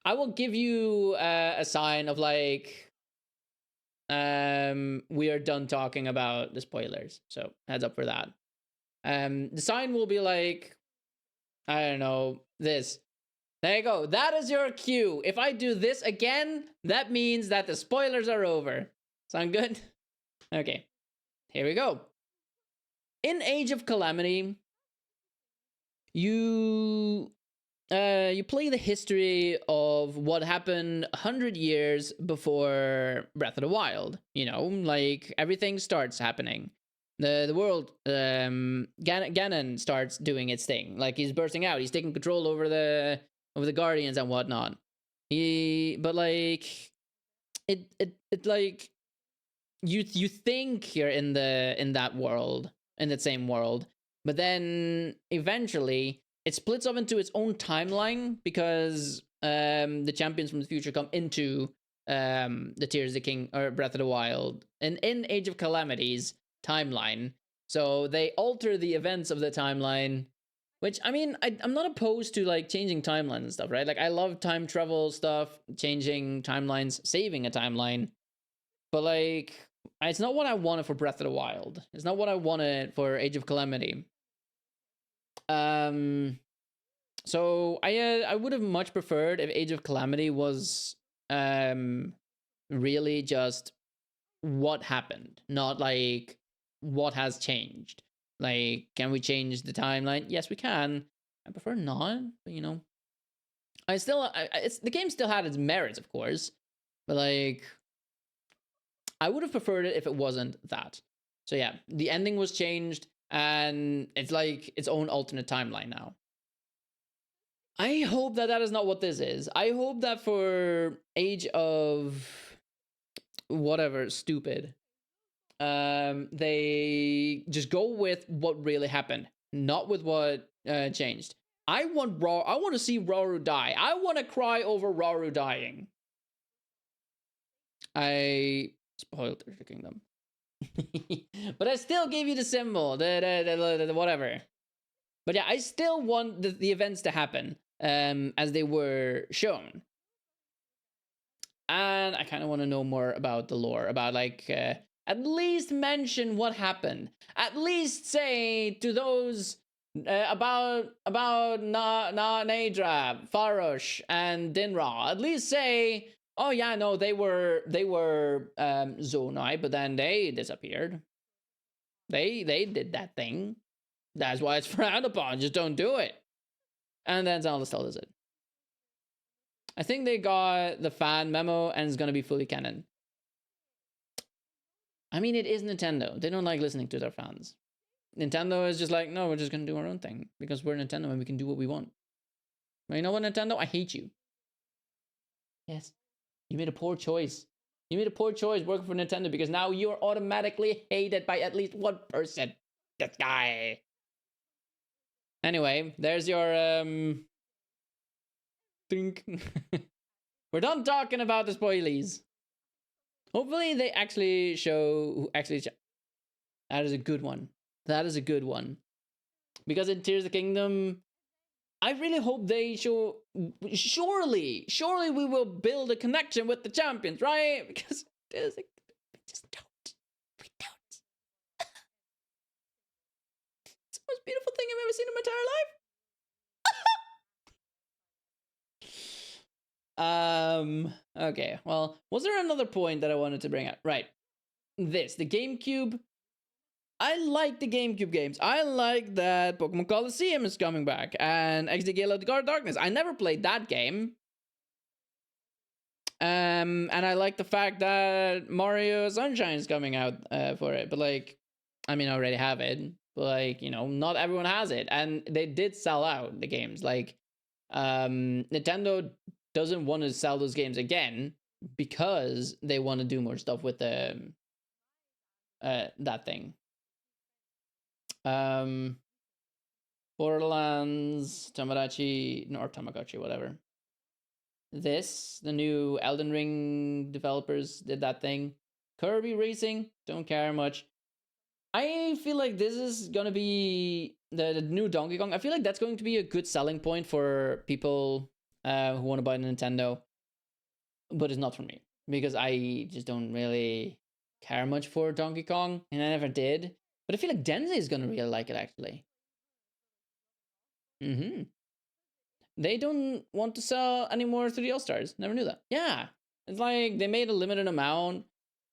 will give you a sign of like... we are done talking about the spoilers, so heads up for that. The sign will be like, I don't know, this. There you go. That is your cue. If I do this again, that means that the spoilers are over. Sound good? Okay. Here we go. In Age of Calamity, you play the history of what happened 100 years before Breath of the Wild. You know, like everything starts happening. The world, Ganon starts doing its thing. Like he's bursting out. He's taking control over the Guardians and whatnot. But like, it like, you think you're in that world, in that same world, but then eventually it splits up into its own timeline because the champions from the future come into the Tears of the King or Breath of the Wild and in Age of Calamity's timeline. So they alter the events of the timeline, which I mean, I'm not opposed to like changing timelines and stuff, right? Like I love time travel stuff, changing timelines, saving a timeline, but like it's not what I wanted for Breath of the Wild. It's not what I wanted for Age of Calamity. So I would have much preferred if Age of Calamity was really just what happened, not like what has changed. Like, can we change the timeline? Yes, we can. I prefer not, but you know, the game still had its merits, of course, but like, I would have preferred it if it wasn't that. So yeah, the ending was changed, and it's like its own alternate timeline now. I hope that that is not what this is. I hope that for Age of whatever stupid, they just go with what really happened, not with what changed. I want to see Rauru die. I want to cry over Rauru dying. I spoiled the kingdom. But I still gave you the symbol, the whatever. But yeah, I still want the events to happen as they were shown. And I kind of want to know more about the lore, about like at least mention what happened. At least say to those about Nadra, Farosh, and Dinra. At least say, oh yeah, no, they were Zonai, but then they disappeared. They did that thing. That's why it's frowned upon. Just don't do it. And then Zelda still does it. I think they got the fan memo and it's gonna be fully canon. I mean, it is Nintendo. They don't like listening to their fans. Nintendo is just like, no, we're just gonna do our own thing because we're Nintendo and we can do what we want. But you know what, Nintendo? I hate you. Yes, you made a poor choice. You made a poor choice working for Nintendo because now you're automatically hated by at least one person. That guy. Anyway, there's your think. We're done talking about the spoilies. Hopefully they actually show who actually that is a good one. That is a good one. Because in Tears of the Kingdom, I really hope they show. Surely we will build a connection with the champions, right? Because we just don't. We don't. It's the most beautiful thing I've ever seen in my entire life. Okay, well, was there another point that I wanted to bring up? Right. The GameCube. I like the GameCube games. I like that Pokemon Colosseum is coming back and XD Gale of the Guard Darkness. I never played that game. And I like the fact that Mario Sunshine is coming out for it. But like, I mean, I already have it. But like, you know, not everyone has it. And they did sell out the games. Like, Nintendo doesn't want to sell those games again because they want to do more stuff with the that thing. Borderlands, Tamagotchi, or Tamagotchi, whatever. The new Elden Ring developers did that thing. Kirby Racing, don't care much. I feel like this is gonna be the new Donkey Kong. I feel like that's going to be a good selling point for people who want to buy a Nintendo, but it's not for me because I just don't really care much for Donkey Kong, and I never did. But I feel like Denzei is gonna really like it actually. They don't want to sell any more 3D All-Stars. Never knew that. Yeah, it's like they made a limited amount,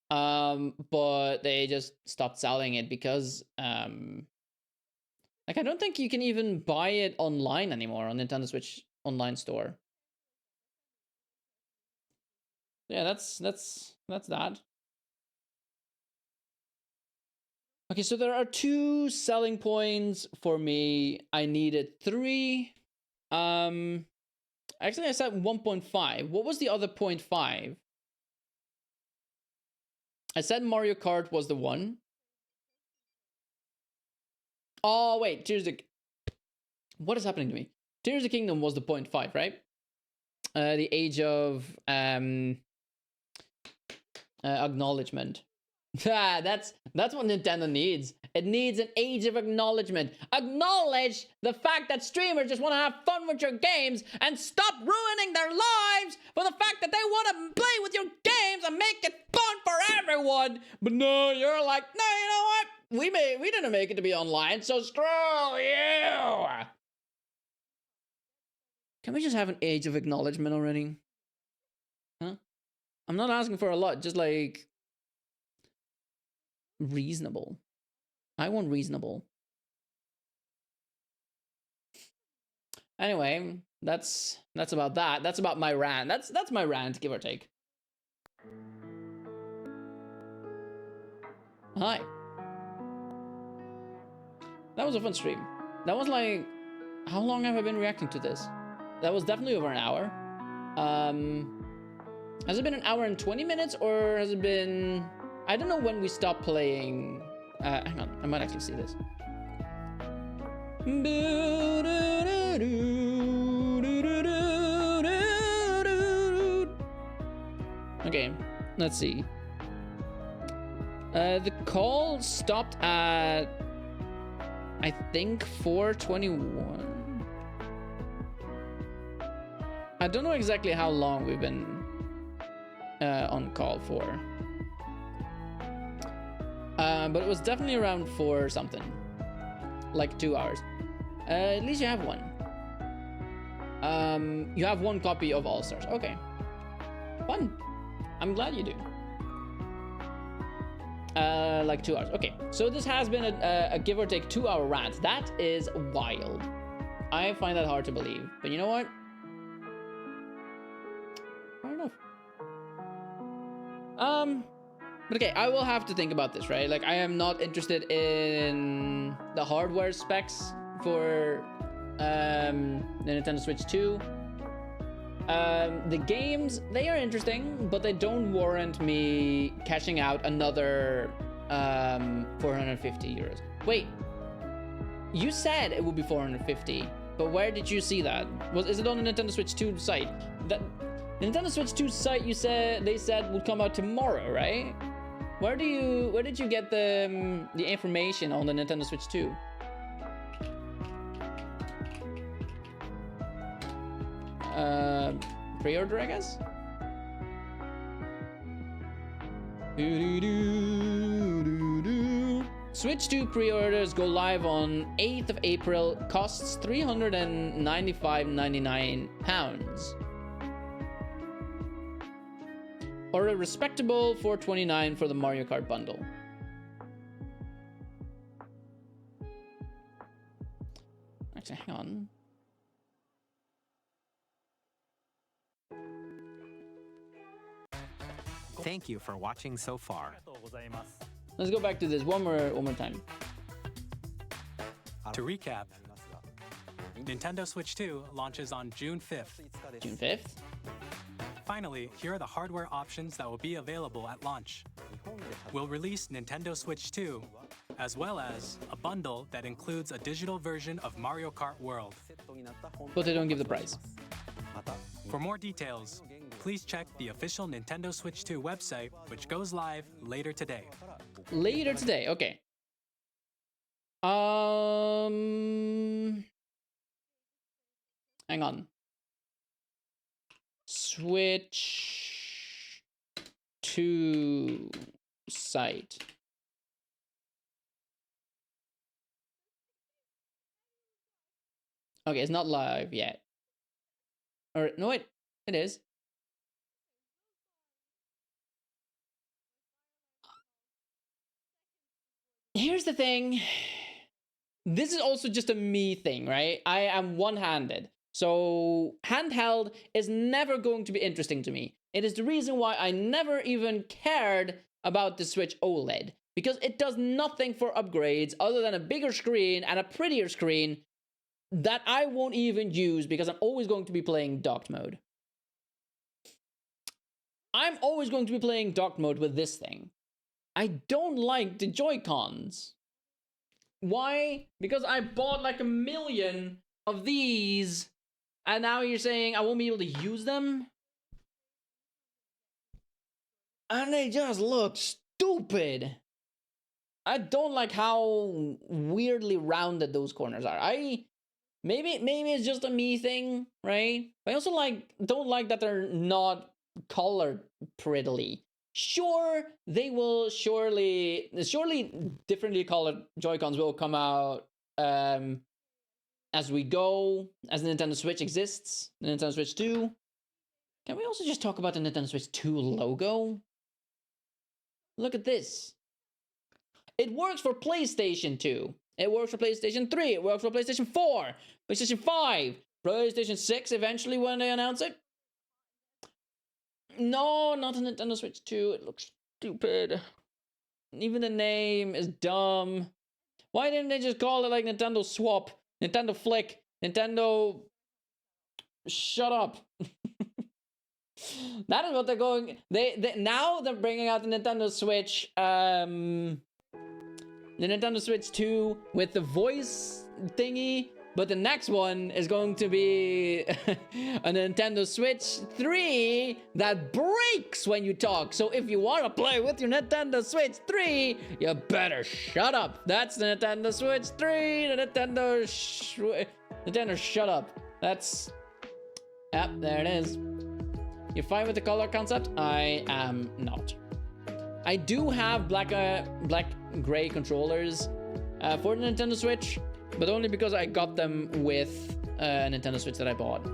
but they just stopped selling it because like I don't think you can even buy it online anymore on Nintendo Switch online store. Yeah, that's that. Okay, so there are 2 selling points for me. I needed 3. Actually, I said 1.5. What was the other 0.5? I said Mario Kart was the one. Oh, wait. What is happening to me? Tears of the Kingdom was the 0.5, right? The Age of Acknowledgement. That's what Nintendo needs. It needs an age of acknowledgement. Acknowledge the fact that streamers just want to have fun with your games and stop ruining their lives for the fact that they want to play with your games and make it fun for everyone. But no, you're like, no, you know what? We didn't make it to be online, so screw you. Can we just have an age of acknowledgement already? Huh? I'm not asking for a lot, just like reasonable. I want reasonable. Anyway, that's about that. That's about my rant. That's my rant, give or take. Hi. That was a fun stream. That was like, how long have I been reacting to this? That was definitely over an hour. Has it been an hour and 20 minutes, or has it been... I don't know when we stopped playing. Hang on, I might actually see this. Okay, let's see. The call stopped at, I think, 4:21. I don't know exactly how long we've been on call for. But it was definitely around 4 something. Like 2 hours. At least you have one. You have one copy of All Stars. Okay. Fun. I'm glad you do. Like 2 hours. Okay. So this has been a give or take 2 hour rant. That is wild. I find that hard to believe. But you know what? Fair enough. But okay, I will have to think about this, right? Like, I am not interested in the hardware specs for the Nintendo Switch 2. The games, they are interesting, but they don't warrant me cashing out another 450 euros. Wait, you said it would be 450, but where did you see that? Is it on the Nintendo Switch 2 site? That Nintendo Switch 2 site, they said would come out tomorrow, right? Where did you get the information on the Nintendo Switch 2? Pre-order, I guess? Switch 2 pre-orders go live on 8th of April, costs £395.99. Or a respectable $429 for the Mario Kart bundle. Actually, hang on. Thank you for watching so far. Let's go back to this one more time. To recap, Nintendo Switch 2 launches on June 5th. June 5th? Finally, here are the hardware options that will be available at launch. We'll release Nintendo Switch 2, as well as a bundle that includes a digital version of Mario Kart World. But they don't give the price. For more details, please check the official Nintendo Switch 2 website, which goes live later today. Later today, okay. Hang on. Switch 2 site. Okay, it's not live yet. Or no, it is. Here's the thing. This is also just a me thing, right? I am one-handed. So handheld is never going to be interesting to me. It is the reason why I never even cared about the Switch OLED. Because it does nothing for upgrades other than a bigger screen and a prettier screen that I won't even use because I'm always going to be playing docked mode. I'm always going to be playing docked mode with this thing. I don't like the Joy-Cons. Why? Because I bought like 1 million of these, and now you're saying I won't be able to use them? And they just look stupid. I don't like how weirdly rounded those corners are. Maybe it's just a me thing, right? I also don't like that they're not colored prettily. Sure, they will surely differently colored Joy-Cons will come out as we go, as the Nintendo Switch exists, the Nintendo Switch 2. Can we also just talk about the Nintendo Switch 2 logo? Look at this. It works for PlayStation 2. It works for PlayStation 3. It works for PlayStation 4, PlayStation 5, PlayStation 6 eventually when they announce it. No, not a Nintendo Switch 2. It looks stupid. Even the name is dumb. Why didn't they just call it like Nintendo Swap, Nintendo Flick, Nintendo... Shut up. That is what they're going... They now they're bringing out the Nintendo Switch, the Nintendo Switch 2 with the voice thingy, but the next one is going to be a Nintendo Switch 3 that breaks when you talk. So if you want to play with your Nintendo Switch 3, you better shut up. That's the Nintendo Switch 3, the Nintendo shut up. That's... Yep, there it is. You're fine with the color concept? I am not. I do have black-gray controllers for the Nintendo Switch, but only because I got them with a Nintendo Switch that I bought.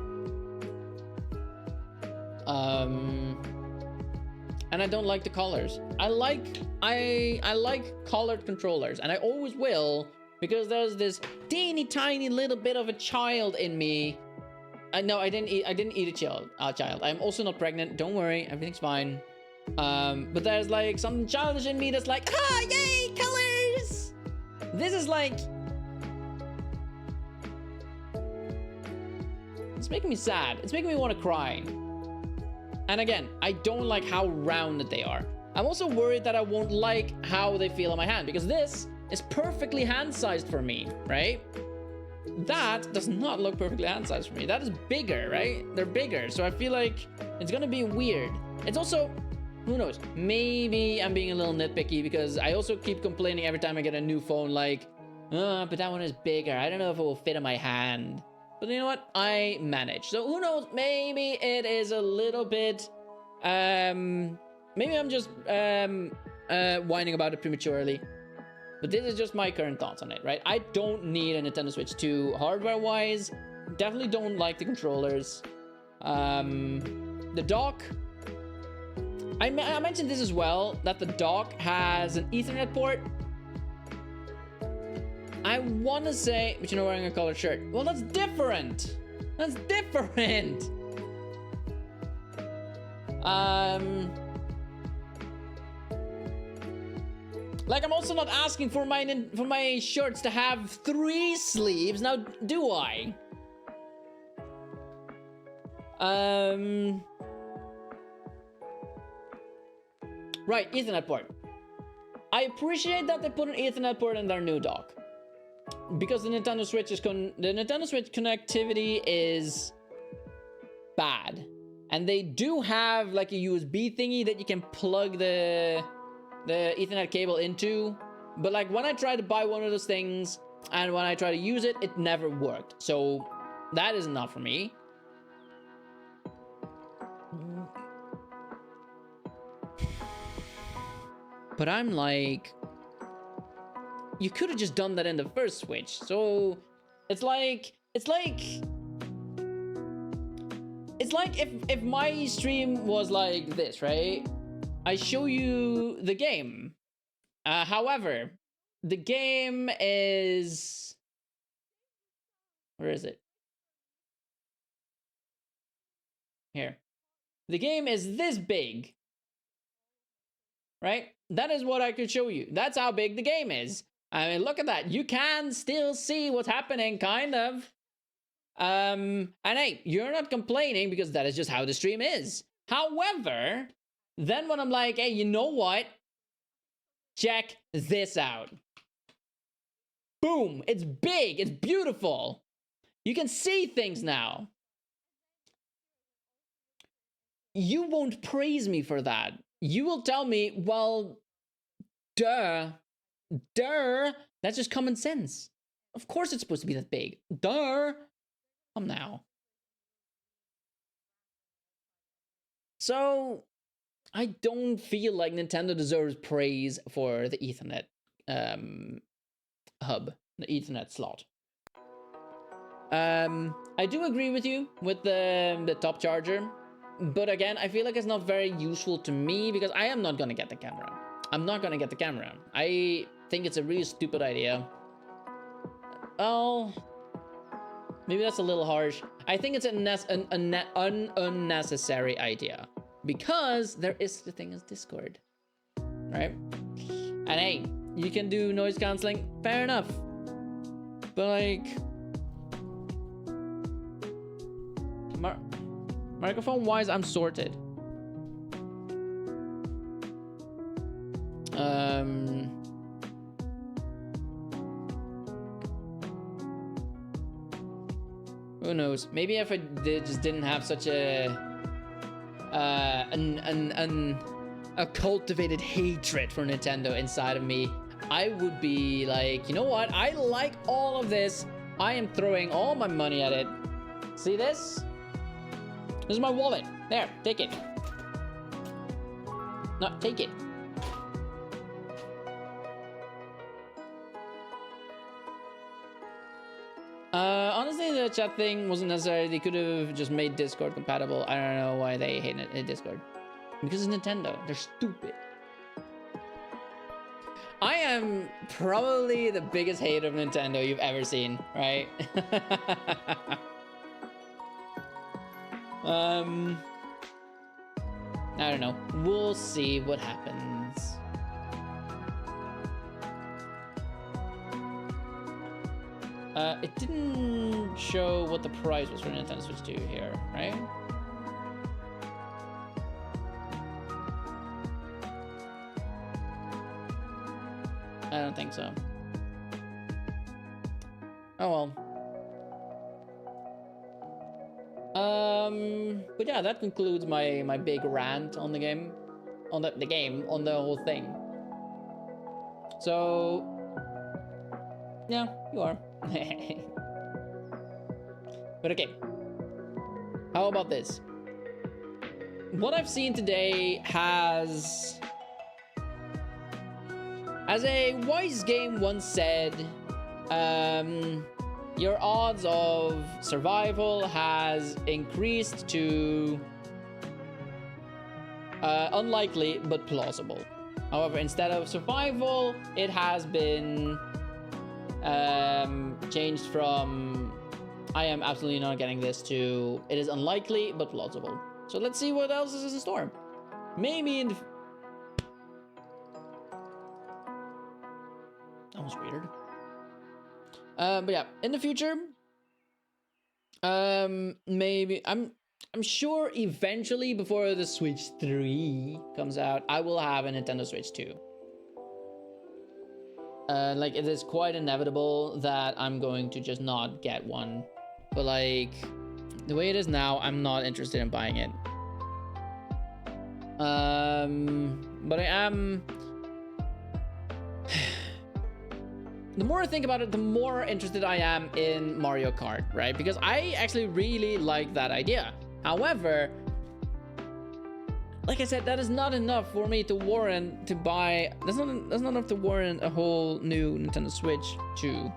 And I don't like the colors. I like colored controllers, and I always will, because there's this teeny tiny little bit of a child in me. No, I didn't eat a child. I'm also not pregnant. Don't worry, everything's fine. But there's like something childish in me that's like, ah, yay, colors! This is like... It's making me sad. It's making me want to cry. And again, I don't like how rounded they are. I'm also worried that I won't like how they feel on my hand, because this is perfectly hand-sized for me, right? That does not look perfectly hand-sized for me. That is bigger, right? They're bigger, so I feel like it's gonna be weird. It's also, who knows? Maybe I'm being a little nitpicky, because I also keep complaining every time I get a new phone, like, but that one is bigger. I don't know if it will fit in my hand. But you know what? I manage. So who knows? Maybe it is a little bit... maybe I'm just whining about it prematurely. But this is just my current thoughts on it, right? I don't need a Nintendo Switch 2 hardware-wise. Definitely don't like the controllers. The dock... I mentioned this as well, that the dock has an Ethernet port. I want to say... But you're not wearing a colored shirt. Well, that's different! That's different! Like, I'm also not asking for my shirts to have 3 sleeves. Now, do I? Right, Ethernet port. I appreciate that they put an Ethernet port in their new dock, because the Nintendo Switch connectivity is bad, and they do have like a USB thingy that you can plug the Ethernet cable into, but like when I try to buy one of those things and when I try to use it, it never worked. So that is not for me. But I'm like, you could have just done that in the first Switch. So it's like if my stream was like this, right? I show you the game. However, the game is... Where is it? Here. The game is this big. Right? That is what I could show you. That's how big the game is. I mean, look at that. You can still see what's happening, kind of. And hey, you're not complaining, because that is just how the stream is. However, then when I'm like, hey, you know what? Check this out. Boom! It's big. It's beautiful. You can see things now. You won't praise me for that. You will tell me, well, duh, that's just common sense. Of course it's supposed to be that big. Duh. Come now. So, I don't feel like Nintendo deserves praise for the Ethernet hub, the Ethernet slot. I do agree with you with the top charger. But again, I feel like it's not very useful to me, because I am not going to get the camera. I'm not going to get the camera. I think it's a really stupid idea. Oh, maybe that's a little harsh. I think it's an unnecessary idea, because there is the thing as Discord, right? And hey, you can do noise cancelling, fair enough. But like, microphone wise, I'm sorted. Who knows? Maybe if I just didn't have such a cultivated hatred for Nintendo inside of me, I would be like, you know what? I like all of this. I am throwing all my money at it. See this? This is my wallet. There, take it. No, take it. Honestly, the chat thing wasn't necessary. They could have just made Discord compatible. I don't know why they hate Discord. Because it's Nintendo. They're stupid. I am probably the biggest hater of Nintendo you've ever seen, right? I don't know. We'll see what happens. It didn't show what the price was for Nintendo Switch 2 here, right? I don't think so. Oh well. But yeah, that concludes my big rant on the game, on the whole thing. So yeah, you are. But okay, how about this? What I've seen today has, as a wise game once said, your odds of survival has increased to unlikely but plausible. However, instead of survival, it has been changed from I am absolutely not getting this to it is unlikely but plausible. So let's see what else is in store. Maybe in the... That was weird. But yeah, in the future, maybe I'm sure eventually before the Switch 3 comes out, I will have a Nintendo Switch 2. Like, it is quite inevitable that I'm going to just not get one. But like, the way it is now, I'm not interested in buying it. But I am... The more I think about it, the more interested I am in Mario Kart, right? Because I actually really like that idea. However, like I said, that is not enough for me to warrant to buy. That's not enough to warrant a whole new Nintendo Switch 2.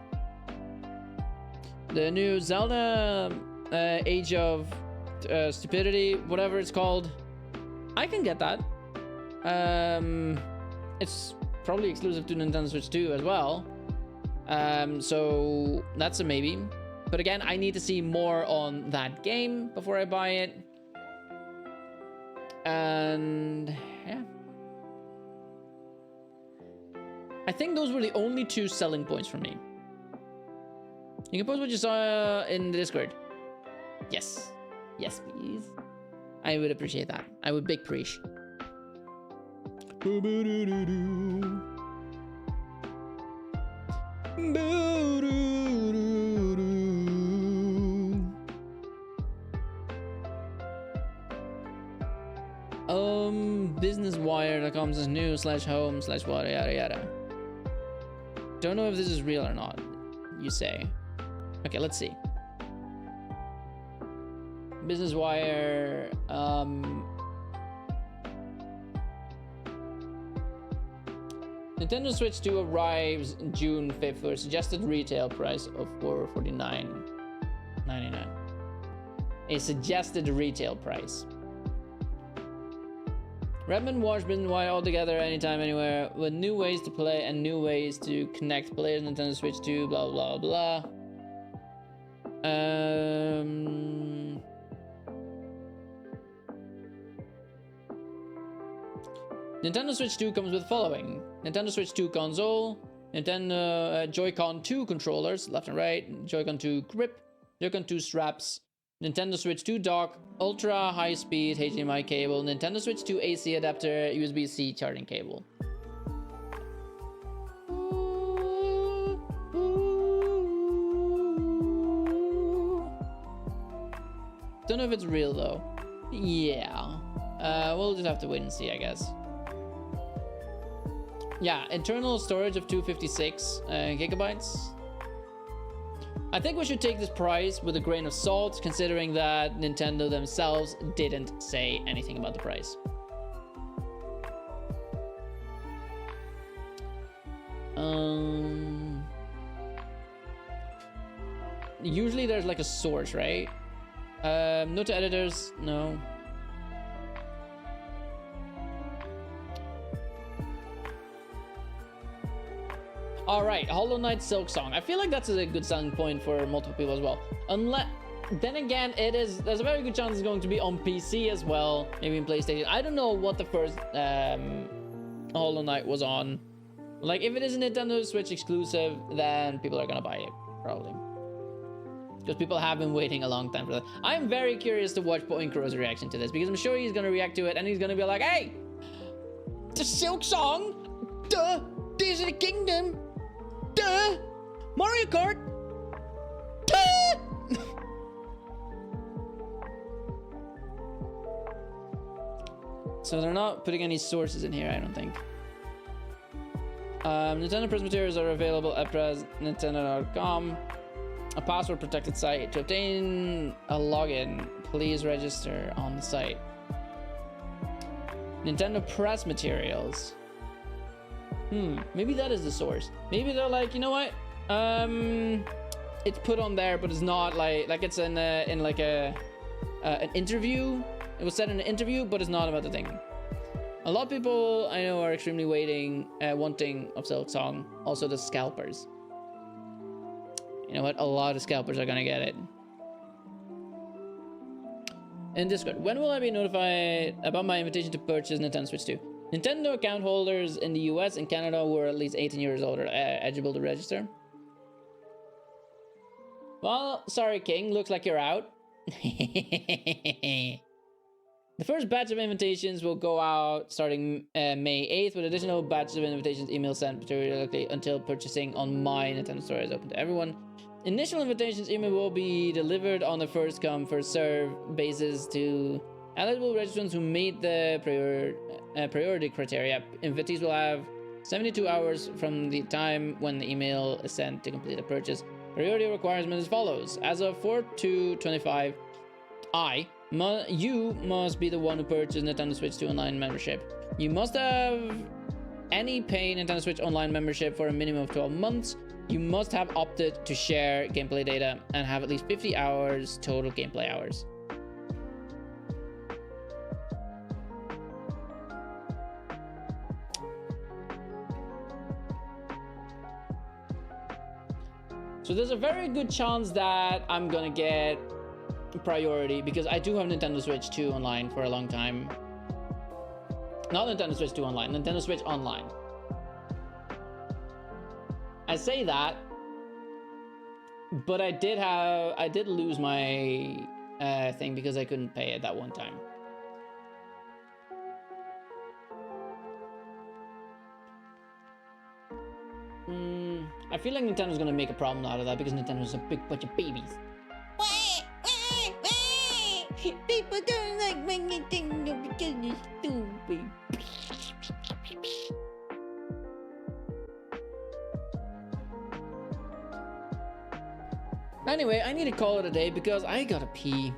The new Zelda Age of Stupidity, whatever it's called, I can get that. It's probably exclusive to Nintendo Switch 2 as well. So that's a maybe. But again, I need to see more on that game before I buy it. And yeah, I think those were the only two selling points for me. You can post what you saw in the Discord. Yes, yes, please. I would appreciate that. I would big appreciate. Businesswire.com says new/home/what yada yada. Don't know if this is real or not, you say. Okay, let's see. Businesswire, Nintendo Switch 2 arrives June 5th for a suggested retail price of $449.99. A suggested retail price. Redmond watch Businesswire all together anytime, anywhere, with new ways to play and new ways to connect players. Nintendo Switch 2, blah blah blah. Nintendo Switch 2 comes with the following: Nintendo Switch 2 console, Nintendo Joy-Con 2 controllers, left and right, Joy-Con 2 grip, Joy-Con 2 straps, Nintendo Switch 2 dock, ultra high-speed HDMI cable, Nintendo Switch 2 AC adapter, USB-C charging cable. Don't know if it's real though. Yeah. We'll just have to wait and see, I guess. Yeah, internal storage of 256 gigabytes. I think we should take this price with a grain of salt, considering that Nintendo themselves didn't say anything about the price. Usually there's like a source, right? No to editors, no. All right, Hollow Knight Silksong. I feel like that's a good selling point for multiple people as well. Unless, then again, there's a very good chance it's going to be on PC as well, maybe in PlayStation. I don't know what the first Hollow Knight was on. Like, if it is a Nintendo Switch exclusive, then people are gonna buy it, probably. Because people have been waiting a long time for that. I'm very curious to watch Poinkrow's reaction to this, because I'm sure he's gonna react to it and he's gonna be like, hey, the Silksong, duh, Tears of the Kingdom, duh, Mario Kart, duh. So they're not putting any sources in here, I don't think. Nintendo press materials are available at nintendo.com. A password protected site. To obtain a login, please register on the site. Nintendo press materials. Maybe that is the source. Maybe they're like, you know what? It's put on there, but it's not like it's in like an interview. It was said in an interview, but it's not about the thing. A lot of people I know are extremely wanting of Silksong. Also the scalpers. You know what? A lot of scalpers are gonna get it. In Discord, when will I be notified about my invitation to purchase Nintendo Switch 2? Nintendo account holders in the US and Canada who are at least 18 years old are eligible to register. Well, sorry, King. Looks like you're out. The first batch of invitations will go out starting May 8th, with additional batches of invitations email sent periodically until purchasing on my Nintendo Store is open to everyone. Initial invitations email will be delivered on a first come, first serve basis to eligible registrants who meet the priority criteria. Invitees will have 72 hours from the time when the email is sent to complete a purchase. Priority requirements as follows. As of 4/2/25, you must be the one who purchased Nintendo Switch 2 Online membership. You must have any pay Nintendo Switch Online membership for a minimum of 12 months. You must have opted to share gameplay data and have at least 50 hours total gameplay hours. So there's a very good chance that I'm gonna get priority because I do have Nintendo Switch 2 Online for a long time. Not Nintendo Switch 2 Online, Nintendo Switch Online. I say that, but I did lose my thing because I couldn't pay it that one time. I feel like Nintendo's gonna make a problem out of that because Nintendo's a big bunch of babies. People don't like my Nintendo because it's stupid. Anyway, I need to call it a day because I gotta pee.